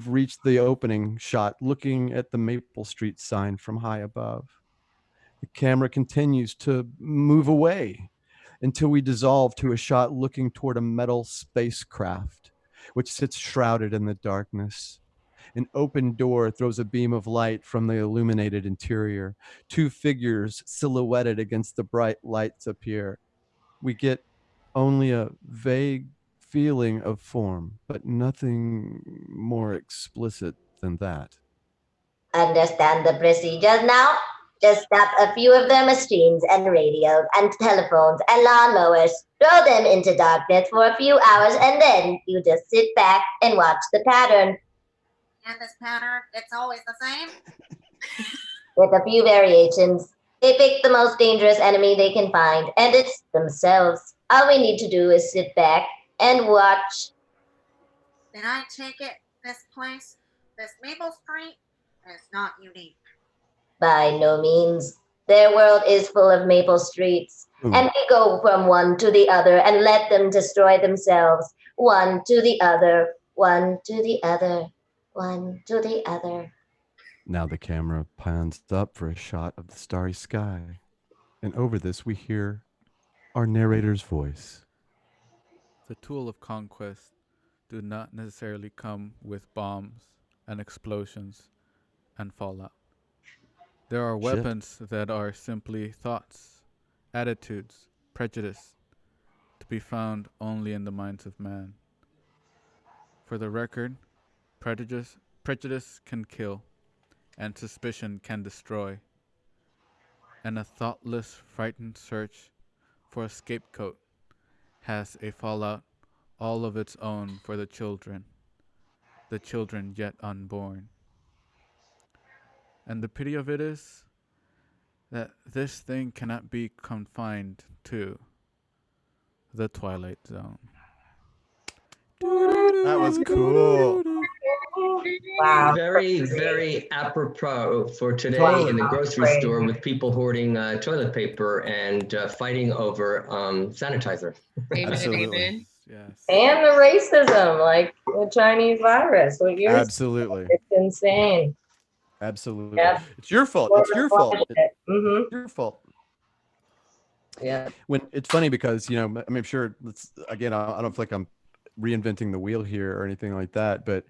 reached the opening shot looking at the Maple Street sign from high above. The camera continues to move away until we dissolve to a shot looking toward a metal spacecraft, which sits shrouded in the darkness. An open door throws a beam of light from the illuminated interior. Two figures silhouetted against the bright lights appear. We get only a vague feeling of form, but nothing more explicit than that. Understand the procedures now? Just stop a few of their machines and radios and telephones and lawnmowers, throw them into darkness for a few hours, and then you just sit back and watch the pattern. And this pattern, it's always the same? With a few variations. They pick the most dangerous enemy they can find, and it's themselves. All we need to do is sit back and watch. Then I take it this place, this Maple Street, is not unique. By no means. Their world is full of maple streets, and we go from one to the other and let them destroy themselves. One to the other, one to the other, one to the other. Now the camera pans up for a shot of the starry sky, and over this we hear our narrator's voice. The tool of conquest do not necessarily come with bombs and explosions and fallout. There are weapons that are simply thoughts, attitudes, prejudice, to be found only in the minds of man. For the record, prejudice can kill, and suspicion can destroy. And a thoughtless, frightened search for a scapegoat has a fallout all of its own for the children yet unborn. And the pity of it is that this thing cannot be confined to the Twilight Zone. That was cool. Wow. Very, very apropos for today in the grocery store with people hoarding toilet paper and fighting over sanitizer. Amen. Absolutely. Amen. Yes. And the racism, like the Chinese virus. What you're Absolutely. It's insane. Absolutely. Yeah. It's your fault. It's your fault. Mm-hmm. It's your fault. Yeah. When it's funny because, I mean, I'm sure again, I don't feel like I'm reinventing the wheel here or anything like that, but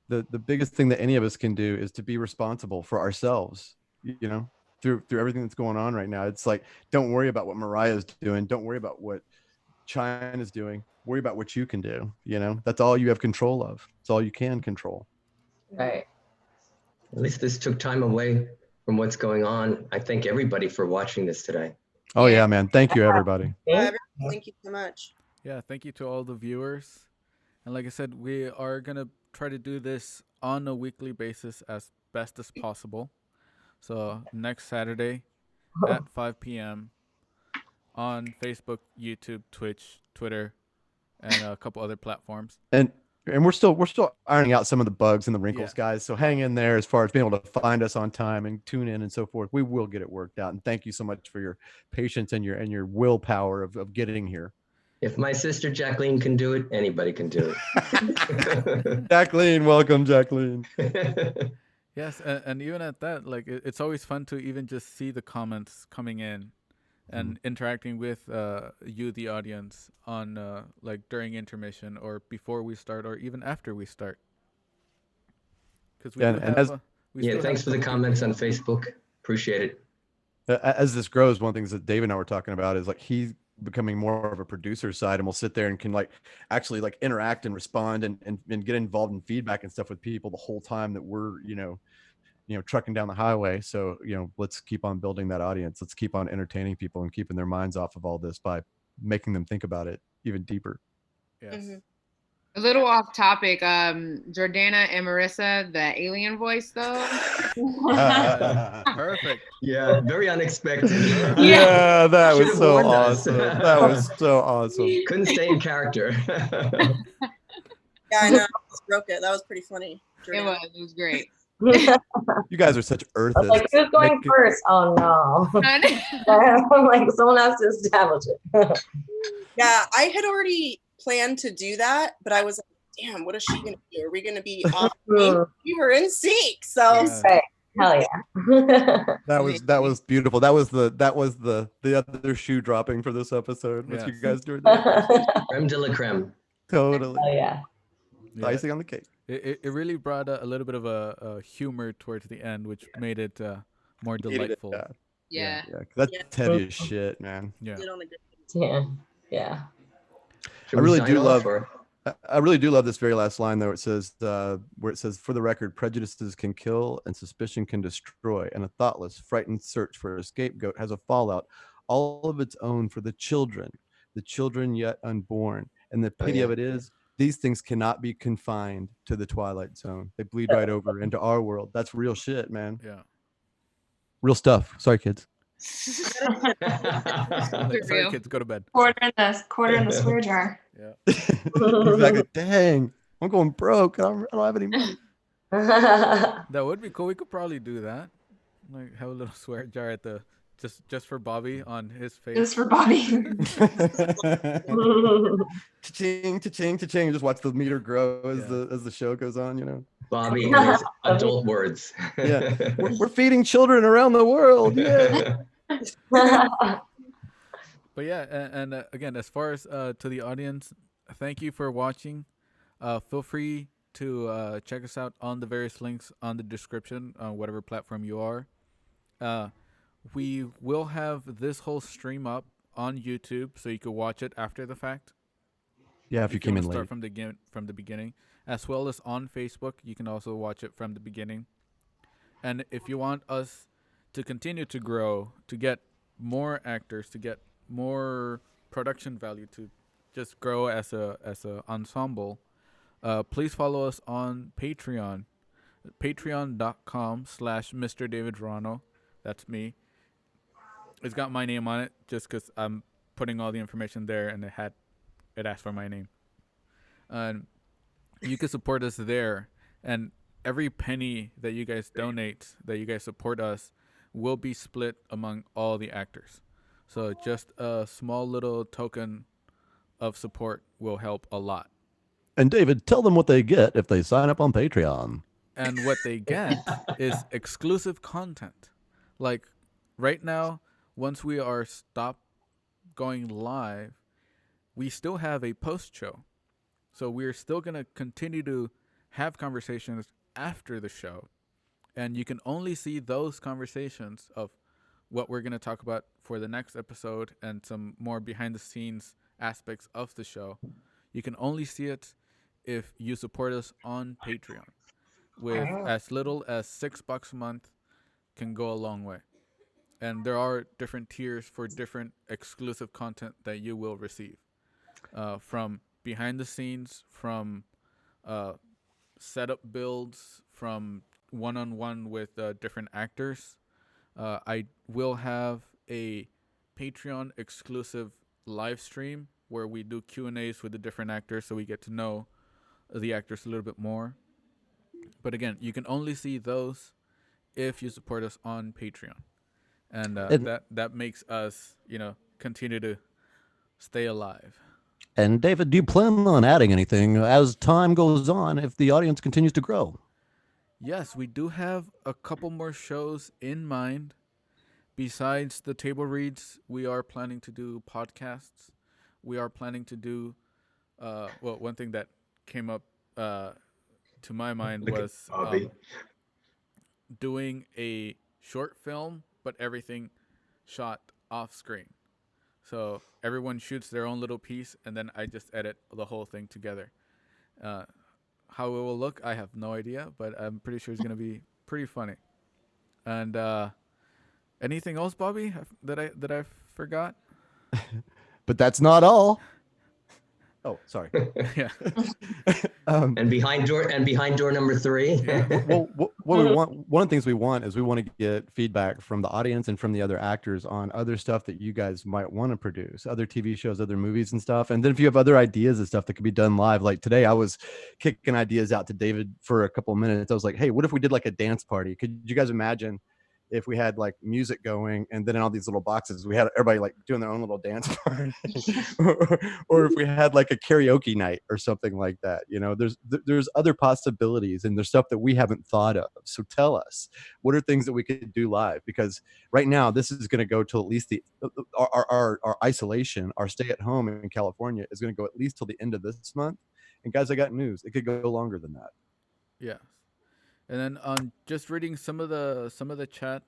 the biggest thing that any of us can do is to be responsible for ourselves, through everything that's going on right now. It's like, don't worry about what Mariah's doing. Don't worry about what China's doing. Worry about what you can do. That's all you have control of. It's all you can control. Right. At least this took time away from what's going on. I thank everybody for watching this today. Oh yeah, man. Thank you, everybody. Thank you so much. Yeah, thank you to all the viewers. And like I said, we are going to try to do this on a weekly basis as best as possible. So next Saturday at 5 p.m. on Facebook, YouTube, Twitch, Twitter, and a couple other platforms. And we're still ironing out some of the bugs and the wrinkles, guys. So hang in there as far as being able to find us on time and tune in and so forth. We will get it worked out. And thank you so much for your patience and your willpower of getting here. If my sister Jacqueline can do it, anybody can do it. Jacqueline, welcome, Jacqueline. Yes, and even at that, like it's always fun to even just see the comments coming in and interacting with you, the audience, on like during intermission or before we start or even after we start. Because we do have We Yeah, still thanks have for the a couple comments on people. Facebook. Appreciate it. As this grows, one of the things that Dave and I were talking about is like he's becoming more of a producer side, and we'll sit there and can like actually like interact and respond and get involved in feedback and stuff with people the whole time that we're trucking down the highway. So let's keep on building that audience. Let's keep on entertaining people and keeping their minds off of all this by making them think about it even deeper. Yes. Mm-hmm. A little off topic. Jordana and Marissa, the alien voice though. Perfect. Yeah, very unexpected. Yeah, that was Should've so warned us. awesome. That was so awesome. Couldn't stay in character. Yeah, I know. I just broke it. That was pretty funny. Jordana. It was great. You guys are such I was earthists. like, who's going first? Oh no. I'm like, someone has to establish it. Yeah, I had already planned to do that, but I was like, damn, what is she gonna do? Are we gonna be on sync? We were in sync, so Yeah. Right. Hell yeah. That was beautiful. That was the other shoe dropping for this episode. What Yes. you guys doing there? Creme de la creme. Totally. Oh yeah. Yeah. Icing on the cake. It really brought a little bit of a humor towards the end, which made it more delightful. Yeah. Yeah, 'cause that's heavy as shit, man. Yeah. did on a good Yeah. Yeah. Should I we really sign do off, love- or- I really do love this very last line though. It says, where it says, "For the record, prejudices can kill and suspicion can destroy, and a thoughtless, frightened search for a scapegoat has a fallout all of its own for the children yet unborn. And the pity of it is, these things cannot be confined to the Twilight Zone. They bleed right over into our world." That's real shit, man. Yeah. Real stuff. Sorry, kids. Like, sorry, real. kids, go to bed. Quarter in the swear jar. Yeah. Exactly. Dang, I'm going broke. I don't have any money. That would be cool. We could probably do that. Like have a little swear jar at the just for Bobby on his face. Just for Bobby. Cha-ching, cha-ching, cha-ching. Just watch the meter grow as Yeah. the show goes on. Bobby and his adult words. Yeah. We're feeding children around the world. Yeah. But yeah, and again, as far as to the audience, thank you for watching. Feel free to check us out on the various links on the description on whatever platform you are. We will have this whole stream up on YouTube, so you can watch it after the fact. Yeah, if you came in start late. from the beginning, as well as on Facebook, you can also watch it from the beginning. And if you want us to continue to grow, to get more actors, to get more production value, to just grow as a ensemble, please follow us on Patreon, patreon.com/Mr. David Ruano. That's me. It's got my name on it just because I'm putting all the information there, and it asked for my name. And you can support us there, and every penny that you guys donate, that you guys support us, will be split among all the actors. So just a small little token of support will help a lot. And David, tell them what they get if they sign up on Patreon. And what they get is exclusive content. Like right now, once we are stopped going live, we still have a post show. So we're still going to continue to have conversations after the show. And you can only see those conversations of what we're going to talk about for the next episode and some more behind the scenes aspects of the show. You can only see it if you support us on Patreon. With as little as $6 a month can go a long way. And there are different tiers for different exclusive content that you will receive. From behind the scenes, from setup builds, from one-on-one with different actors. I will have a Patreon exclusive live stream where we do Q&As with the different actors, so we get to know the actors a little bit more. But again, you can only see those if you support us on Patreon. And that makes us, continue to stay alive. And David, do you plan on adding anything as time goes on if the audience continues to grow? Yes, we do have a couple more shows in mind. Besides the table reads, we are planning to do podcasts. We are planning to do, one thing that came up to my mind was doing a short film, but everything shot off screen. So everyone shoots their own little piece, and then I just edit the whole thing together. How it will look, I have no idea, but I'm pretty sure it's gonna be pretty funny. And anything else, Bobby, that I forgot? But that's not all. Oh, sorry. Yeah. And behind door number 3. Yeah. Well, what we want, one of the things we want is we want to get feedback from the audience and from the other actors on other stuff that you guys might want to produce, other TV shows, other movies and stuff. And then if you have other ideas and stuff that could be done live, like today I was kicking ideas out to David for a couple of minutes. I was like, hey, what if we did like a dance party? Could you guys imagine if we had like music going, and then in all these little boxes we had everybody like doing their own little dance party, or if we had like a karaoke night or something like that? You know, there's other possibilities, and there's stuff that we haven't thought of. So tell us, what are things that we could do live? Because right now this is going to go till at least our isolation, our stay at home in California is going to go at least till the end of this month. And guys, I got news, it could go longer than that. Yeah. And then just reading some of the chat,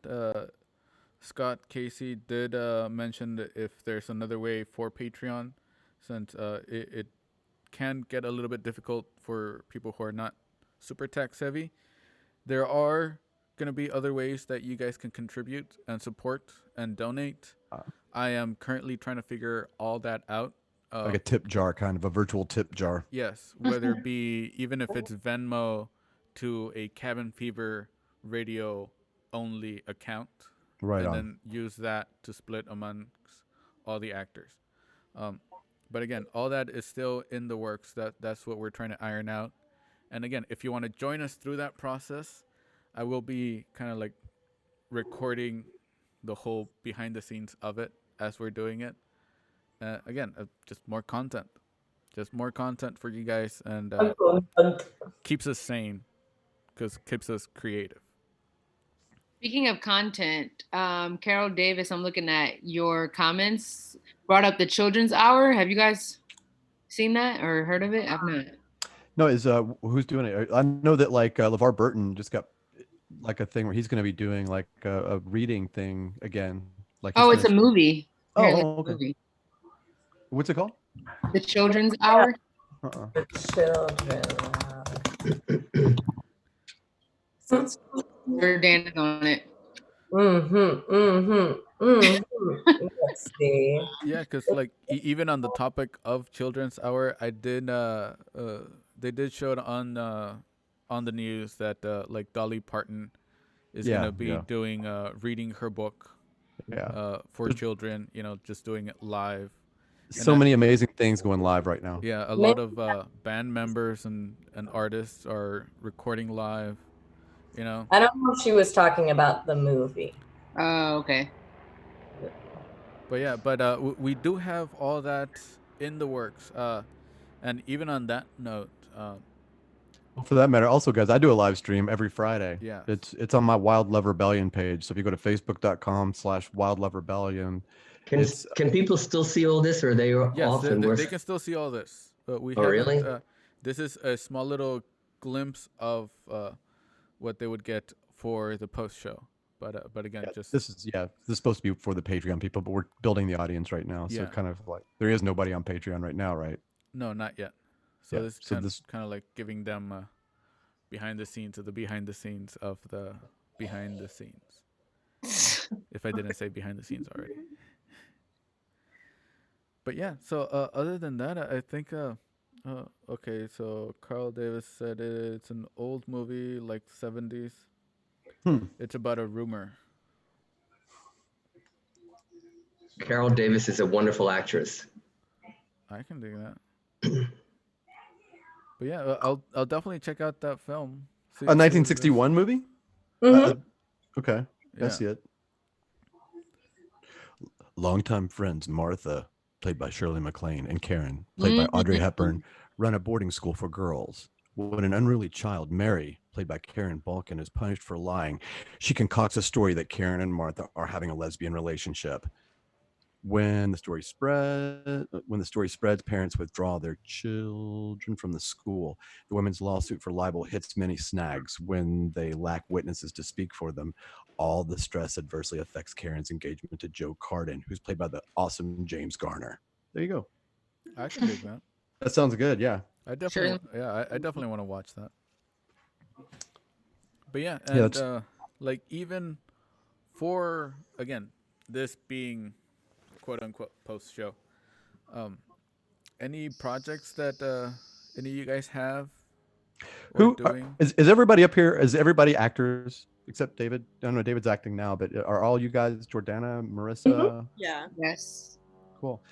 Scott Casey did mention that if there's another way for Patreon, since it can get a little bit difficult for people who are not super tech savvy. There are going to be other ways that you guys can contribute and support and donate. I am currently trying to figure all that out. Like a tip jar, kind of a virtual tip jar. Yes, whether it be even if it's Venmo to a Cabin Fever Radio only account, right, and then use that to split amongst all the actors. But again, all that is still in the works. That's what we're trying to iron out. And again, if you want to join us through that process, I will be kind of like recording the whole behind the scenes of it as we're doing it. Again, just more content for you guys, and keeps us sane. Because keeps us creative. Speaking of content, Carol Davis, I'm looking at your comments, brought up the Children's Hour. Have you guys seen that or heard of it? I've not. No, is who's doing it? I know that like LeVar Burton just got like a thing where he's going to be doing like a reading thing again. Like it's a movie. Oh, okay. Movie. What's it called? The Children's Hour. The Children's Hour. Jordana's on it. Let's see. Yeah, because like even on the topic of Children's Hour, I did they did show it on the news that like Dolly Parton is gonna be doing reading her book for children. You know, just doing it live. So many amazing things going live right now. Yeah, a lot of band members and artists are recording live. You know, I don't know if she was talking about the movie. Oh, okay. But yeah, we do have all that in the works. And even on that note, for that matter, also guys, I do a live stream every Friday. Yeah, it's on my Wild Love Rebellion page. So if you go to facebook.com/Wild Love Rebellion, can people still see all this, or are they off? They can still see all this. But we really? This is a small little glimpse of what they would get for the post show, but again, this is supposed to be for the Patreon people, but we're building the audience right now, so kind of like there is nobody on Patreon right now, right? No, not yet. So this is kind of like giving them behind the scenes of the behind the scenes of the behind the scenes. If I didn't say behind the scenes already. But yeah, so other than that, I think. Okay, so Carl Davis said it's an old movie, like 70s. It's about a rumor. Carol Davis is a wonderful actress. I can do that. But yeah, I'll definitely check out that film. A 1961 movie? Mm-hmm. Okay, I see it. Longtime friends Martha, played by Shirley MacLaine, and Karen, played by Audrey Hepburn, run a boarding school for girls. When an unruly child, Mary, played by Karen Balkin, is punished for lying, she concocts a story that Karen and Martha are having a lesbian relationship. When the story spreads, parents withdraw their children from the school. The women's lawsuit for libel hits many snags when they lack witnesses to speak for them. All the stress adversely affects Karen's engagement to Joe Carden, who's played by the awesome James Garner. There you go. I can dig that. That sounds good. Yeah. I definitely, I definitely want to watch that. But yeah, Yeah, and like even for again this being quote unquote post show, any projects that any of you guys have? Who doing? is everybody up here? Is everybody actors except David? I don't know. David's acting now, but are all you guys Jordana, Marissa? Yeah. Yes. Cool.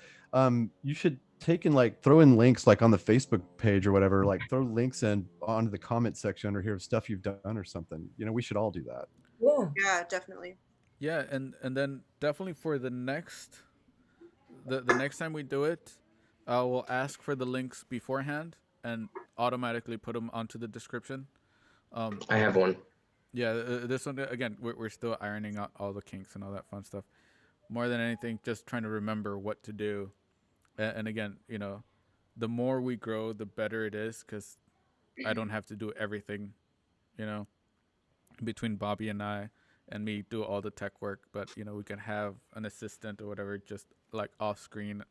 You should take and like throw in links like on the Facebook page or whatever. Like throw links in onto the comment section under here of stuff you've done or something. You know, we should all do that. Yeah, definitely. Yeah, and then definitely for the next the next time we do it, we'll ask for the links beforehand and automatically put them onto the description. I have one. Yeah, this one again. We're still ironing out all the kinks and all that fun stuff. More than anything, just trying to remember what to do. And again, you know, the more we grow, the better it is because I don't have to do everything. You know, between Bobby and I, and me do all the tech work, but you know we can have an assistant or whatever, just like off screen,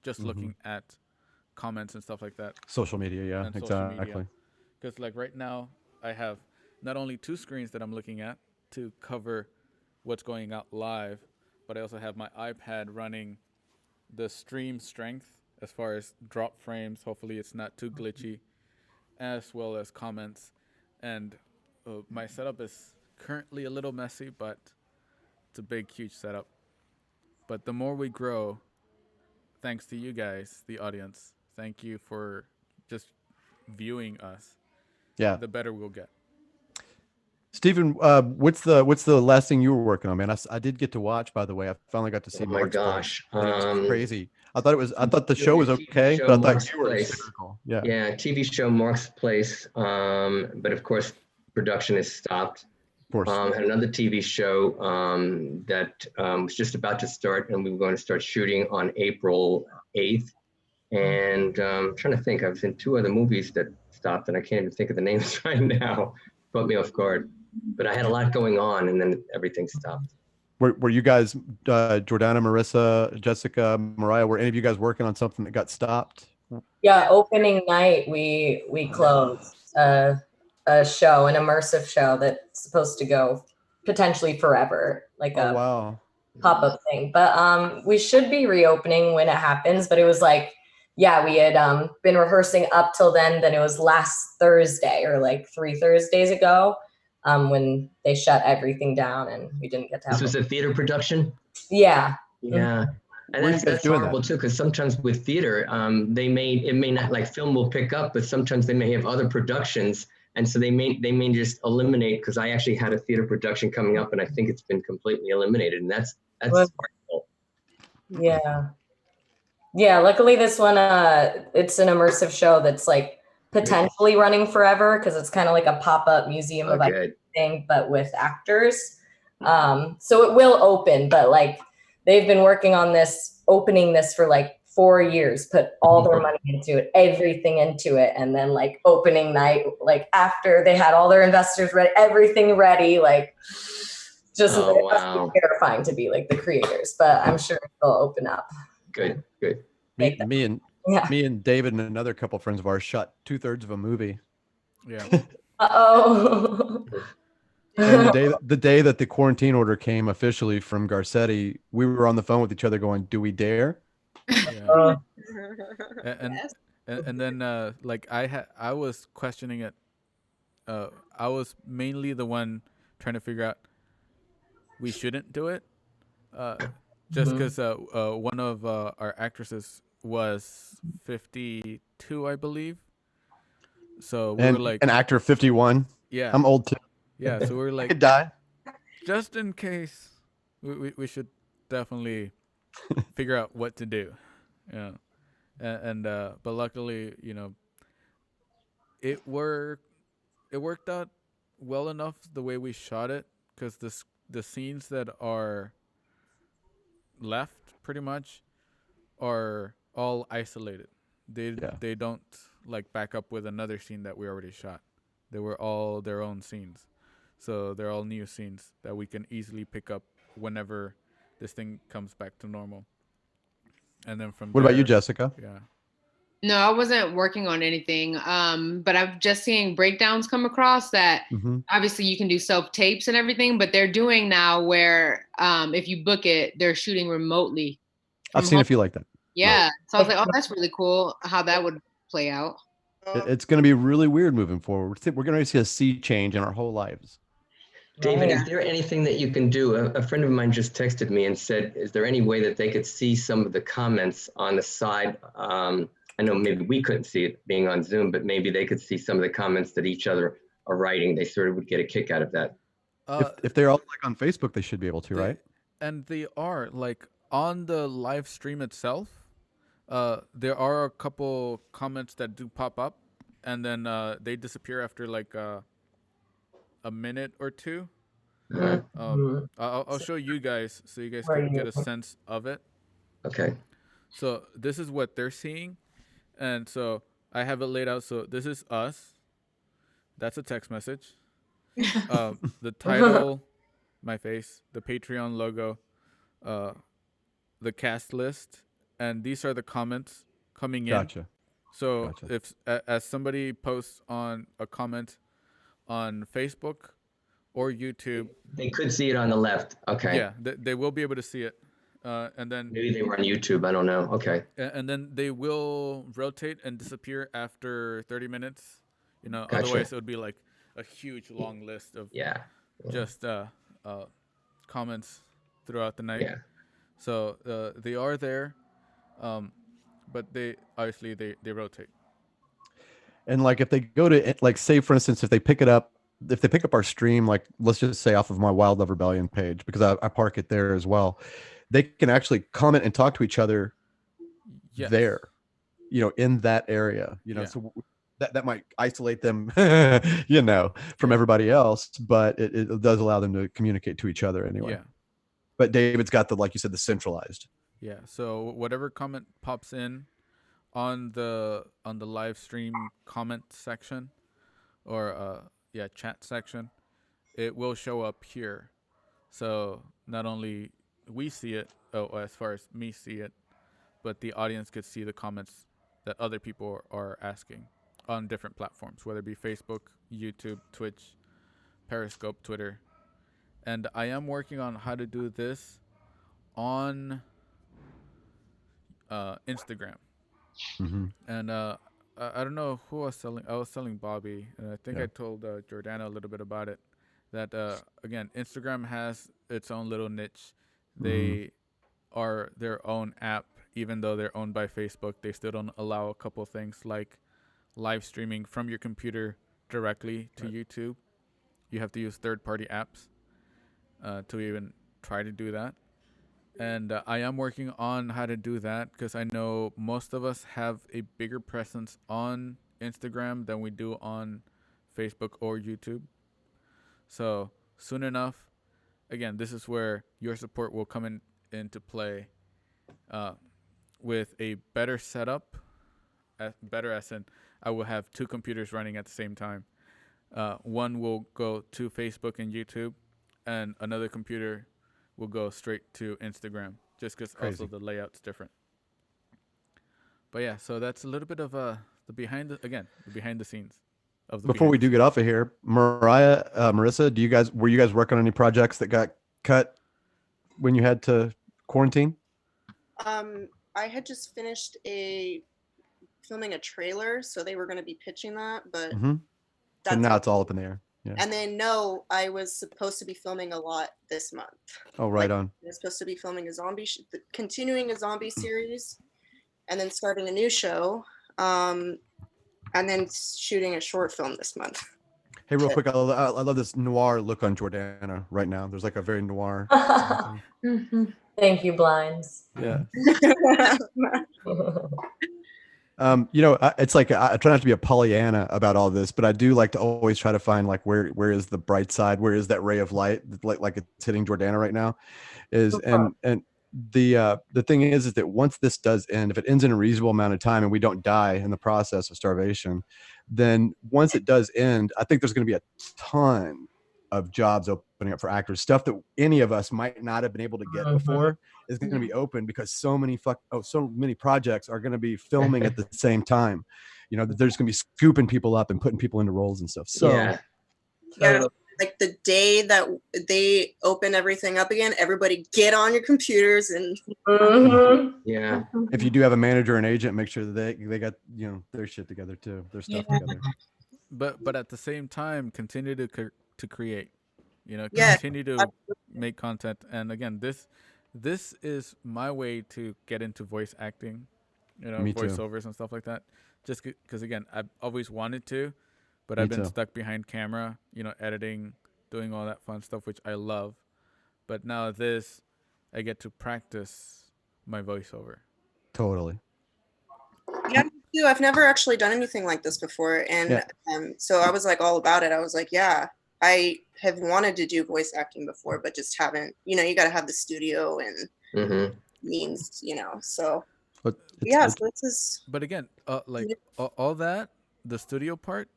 just looking at comments and stuff like that. Social media, yeah, exactly. Because like right now, I have not only two screens that I'm looking at to cover what's going out live, but I also have my iPad running the stream strength as far as drop frames. Hopefully, it's not too glitchy, as well as comments. And my setup is currently a little messy, but it's a big, huge setup. But the more we grow, thanks to you guys, the audience, thank you for just viewing us. Yeah. The better we'll get. Stephen, what's the last thing you were working on, man? I did get to watch, by the way. I finally got to see. Oh my gosh, it was crazy. I thought the show was okay, but I thought you were hysterical. Yeah. Yeah, TV show Mark's Place, but of course production is stopped. Of course. Had another TV show that was just about to start, and we were going to start shooting on April 8th. And I'm trying to think. I was in two other movies that stopped, and I can't even think of the names right now. Caught me off guard. But I had a lot going on, and then everything stopped. Were you guys, Jordana, Marissa, Jessica, Moriah, were any of you guys working on something that got stopped? Yeah, opening night we closed a show, an immersive show that's supposed to go potentially forever, like a pop-up thing. But we should be reopening when it happens. But it was like, yeah, we had been rehearsing up till then. Then it was last Thursday or like 3 Thursdays ago. When they shut everything down and we didn't get to have This was a theater production? Yeah. Yeah. And that's horrible too, because sometimes with theater, it may not, like film will pick up, but sometimes they may have other productions. And so they may just eliminate, because I actually had a theater production coming up and I think it's been completely eliminated. And that's horrible. Yeah. Yeah, luckily this one, it's an immersive show that's like potentially running forever because it's kind of like a pop-up museum of everything, but with actors. So it will open, but like they've been working on this, opening this for like 4 years, put all their money into it, everything into it. And then like opening night, like after they had all their investors ready, everything ready, like just it must be terrifying to be like the creators, but I'm sure they'll open up. Good. Me and David and another couple friends of ours shot 2/3 of a movie. Yeah. Uh-oh. And the day that the quarantine order came officially from Garcetti, we were on the phone with each other going, "Do we dare?" Yeah. and then like I was questioning it. I was mainly the one trying to figure out we shouldn't do it. Just because one of our actresses was 52, I believe. So we were like an actor 51. Yeah, I'm old too. Yeah, so we were like, I could die. Just in case, we should definitely figure out what to do. Yeah, and but luckily, you know, it worked out well enough the way we shot it, because the scenes that are left pretty much are all isolated. They don't like back up with another scene that we already shot. They were all their own scenes. So they're all new scenes that we can easily pick up whenever this thing comes back to normal. And then from What about you, Jessica? Yeah. No, I wasn't working on anything. But I'm just seeing breakdowns come across that obviously you can do self-tapes and everything, but they're doing now where if you book it, they're shooting remotely. I've seen a few like that. Yeah. So I was like, oh, that's really cool how that would play out. It's going to be really weird moving forward. We're going to see a sea change in our whole lives. David, is there anything that you can do? A friend of mine just texted me and said, is there any way that they could see some of the comments on the side? I know maybe we couldn't see it being on Zoom, but maybe they could see some of the comments that each other are writing. They sort of would get a kick out of that. If they're all like on Facebook, they should be able to, right? And they are like on the live stream itself. There are a couple comments that do pop up, and then they disappear after like a minute or two. I'll show you guys so you guys can get a sense of it. Okay. So this is what they're seeing, and so I have it laid out. So this is us. That's a text message. The title, my face, the Patreon logo, the cast list, and these are the comments coming in. Gotcha. So if as somebody posts on a comment on Facebook or YouTube, they could see it on the left. Okay. Yeah, they will be able to see it, and then maybe they were on YouTube. I don't know. Okay. And then they will rotate and disappear after 30 minutes. You know, Gotcha. Otherwise it would be like a huge long list of just comments throughout the night. Yeah. So they are there, but they obviously they rotate. And like if they go to like say for instance if they pick up our stream, like let's just say off of my Wildlove Rebellion page, because I park it there as well, they can actually comment and talk to each other there, you know, in that area, you know. So that might isolate them, you know, from everybody else, but it does allow them to communicate to each other anyway. Yeah. But David's got the, like you said, the centralized. Yeah. So whatever comment pops in on the live stream comment section or chat section, it will show up here. So not only we see it, as far as me see it, but the audience could see the comments that other people are asking on different platforms, whether it be Facebook, YouTube, Twitch, Periscope, Twitter. And I am working on how to do this on Instagram. And I don't know who I was selling. I was selling Bobby, and I think I told Jordana a little bit about it. That again, Instagram has its own little niche. They are their own app, even though they're owned by Facebook. They still don't allow a couple things like live streaming from your computer directly to YouTube. You have to use third-party apps to even try to do that. And I am working on how to do that because I know most of us have a bigger presence on Instagram than we do on Facebook or YouTube. So soon enough, again, this is where your support will come into play with a better setup. Better as in, I will have two computers running at the same time. One will go to Facebook and YouTube, and another computer will go straight to Instagram, just because also the layout's different. But yeah, so that's a little bit of the behind the scenes of the. Before we do get off of here, Marissa, were you guys working on any projects that got cut when you had to quarantine? I had just finished filming a trailer, so they were going to be pitching that, but So now it's all up in the air. Yeah. And then I was supposed to be filming a lot this month. Oh, right on. I was supposed to be filming continuing a zombie series, and then starting a new show, and then shooting a short film this month. Hey, real quick, I love this noir look on Jordana right now. There's like a very noir. Thank you, Blinds. Yeah. You know, it's like I try not to be a Pollyanna about all this, but I do like to always try to find like where is the bright side, where is that ray of light, like it's hitting Jordana right now, and the thing is that once this does end, if it ends in a reasonable amount of time and we don't die in the process of starvation, then once it does end, I think there's going to be a ton of jobs opening up for actors. Stuff that any of us might not have been able to get before is going to be open because so many projects are going to be filming at the same time. You know, there's going to be scooping people up and putting people into roles and stuff. So yeah, like the day that they open everything up again, everybody get on your computers and yeah. If you do have a manager and agent, make sure that they got, you know, their shit together too, their stuff together. But at the same time, continue to create, you know, continue to make content. And again, this is my way to get into voice acting, you know, voiceovers and stuff like that. Just because again, I've always wanted to, but I've been stuck behind camera, you know, editing, doing all that fun stuff, which I love. But now I get to practice my voiceover. Totally. Yeah, me too. I've never actually done anything like this before. And so I was like all about it. I was like, yeah, I have wanted to do voice acting before, but just haven't, you know, you got to have the studio and means, you know, so. But so this is. But again, like all that, the studio part,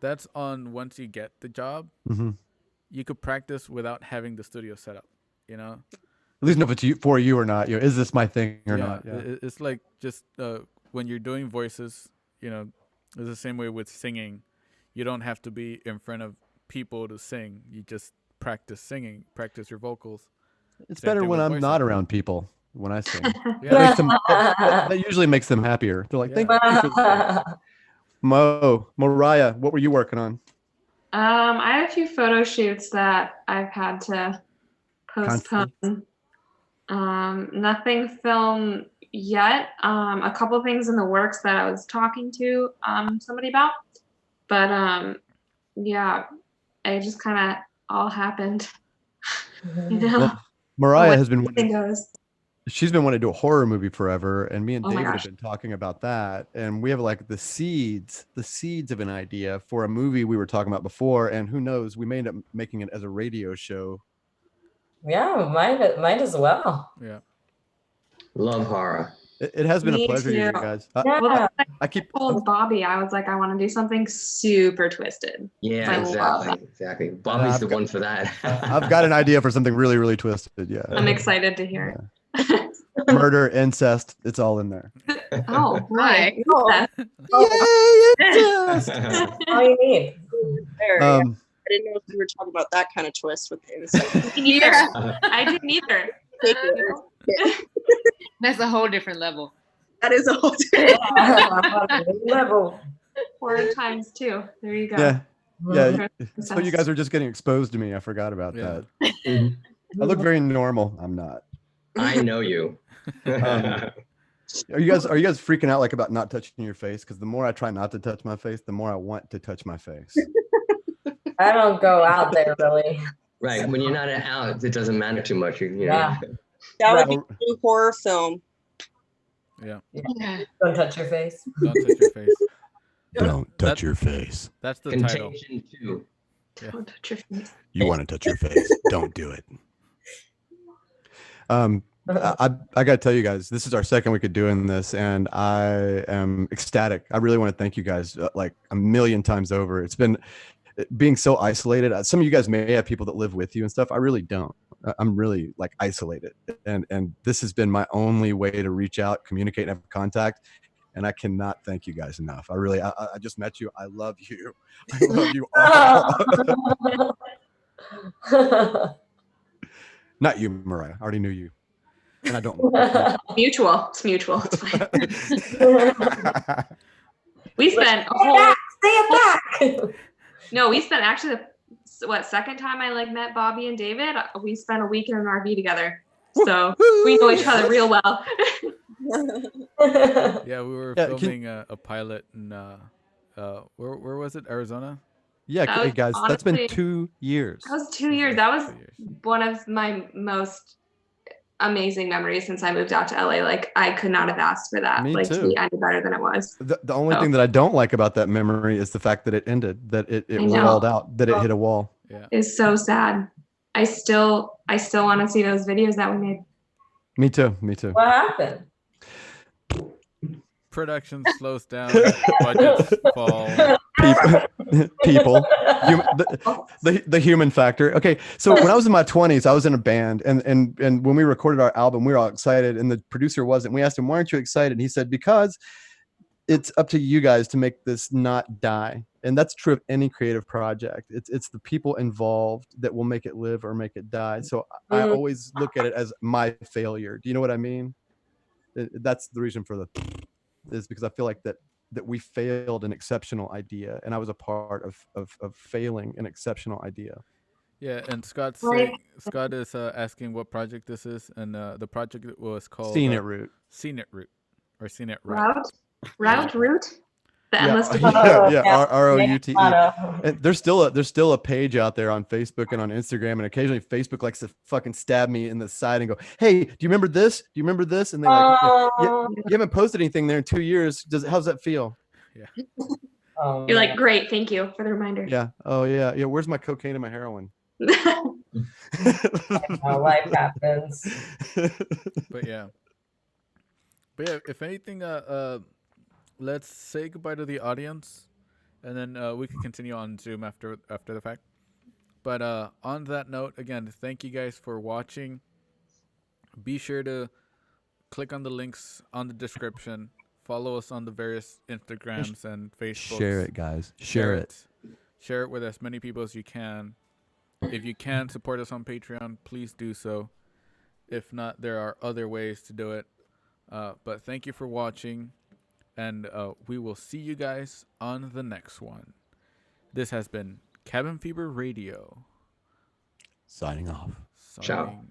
that's on once you get the job. You could practice without having the studio set up, you know? At least know if it's for you or not. You know, is this my thing or not? Yeah. It's like just when you're doing voices, you know, it's the same way with singing. You don't have to be in front of people to sing. You just practice singing, practice your vocals. It's better when I'm not around people when I sing. That usually makes them happier. They're like, thank you for Moriah, what were you working on? I had a few photo shoots that I've had to postpone. Nothing filmed yet. A couple things in the works that I was talking to somebody about, but yeah, it just kind of all happened. You know, well, Moriah has been she's been wanting to do a horror movie forever, and me and David have been talking about that, and we have like the seeds of an idea for a movie we were talking about before, and who knows, we may end up making it as a radio show. Yeah, might as well. Yeah. Love horror. It has been Me a pleasure, too. you guys. I told Bobby, I was like, I want to do something super twisted. Yeah, exactly. Bobby's the one for that. I've got an idea for something really, really twisted. Yeah. I'm excited to hear it. Murder, incest, it's all in there. Oh, right. Yay, incest! All you need. I didn't know if you were talking about that kind of twist with the incest. Neither. I didn't either. That's a whole different level. That is a whole different level. 4 times 2. There you go. Yeah. So you guys are just getting exposed to me. I forgot about that. I look very normal. I'm not. I know you. Are you guys freaking out like about not touching your face? Because the more I try not to touch my face, the more I want to touch my face. I don't go out there really. Right. When you're not out, it doesn't matter too much. You know. Yeah. That would be a new horror film. Yeah. Don't touch your face. Don't touch your face. Don't touch your face. That's the Contagion title. 2. Yeah. Don't touch your face. You want to touch your face? Don't do it. I got to tell you guys, this is our second week of doing this, and I am ecstatic. I really want to thank you guys like a million times over. It's been being so isolated. Some of you guys may have people that live with you and stuff. I really don't. I'm really like isolated, and this has been my only way to reach out, communicate, and have contact. And I cannot thank you guys enough. I just met you. I love you. I love you all. Not you, Moriah. I already knew you. And I don't. Mutual. It's mutual. It's fine. We spent a whole. Stay back. No, we spent actually second time I like met Bobby and David. We spent a week in an RV together, so we know each other real well. Yeah, we were filming a pilot in where was it? Arizona. Yeah, hey guys, that's been 2 years. That was 2 years. That was one of my most amazing memories since I moved out to LA. Like I could not have asked for that. Me like too. to be any better than it was. The only thing that I don't like about that memory is the fact that it ended, that it walled out, that it hit a wall. Yeah. It's so sad. I still want to see those videos that we made. Me too. Me too. What happened? Production slows down, budgets fall. People, the human factor. Okay, so when I was in my 20s, I was in a band, and when we recorded our album, we were all excited, and the producer wasn't. We asked him, "Why aren't you excited?" And he said, "Because it's up to you guys to make this not die." And that's true of any creative project. It's the people involved that will make it live or make it die. So I always look at it as my failure. Do you know what I mean? That's the reason for is because I feel like that we failed an exceptional idea, and I was a part of failing an exceptional idea. Yeah, and Scott is asking what project this is, and the project was called Scenic Route. Scenic Route, or Scenic Route. Route. The Yeah, endless ROUTE. And there's still a page out there on Facebook and on Instagram, and occasionally Facebook likes to fucking stab me in the side and go, "Hey, do you remember this? Do you remember this?" And they like, you haven't posted anything there in 2 years. How's that feel? Yeah. You're like, great, thank you for the reminder. Yeah. Oh yeah. Yeah. Where's my cocaine and my heroin? Life happens. But yeah, if anything, let's say goodbye to the audience, and then we can continue on Zoom after the fact. But on that note, again, thank you guys for watching. Be sure to click on the links on the description. Follow us on the various Instagrams and Facebooks. Share it, guys. Share it. Share it with as many people as you can. If you can support us on Patreon, please do so. If not, there are other ways to do it. But thank you for watching, and we will see you guys on the next one. This has been Cabin Fever Radio. Signing off. Ciao.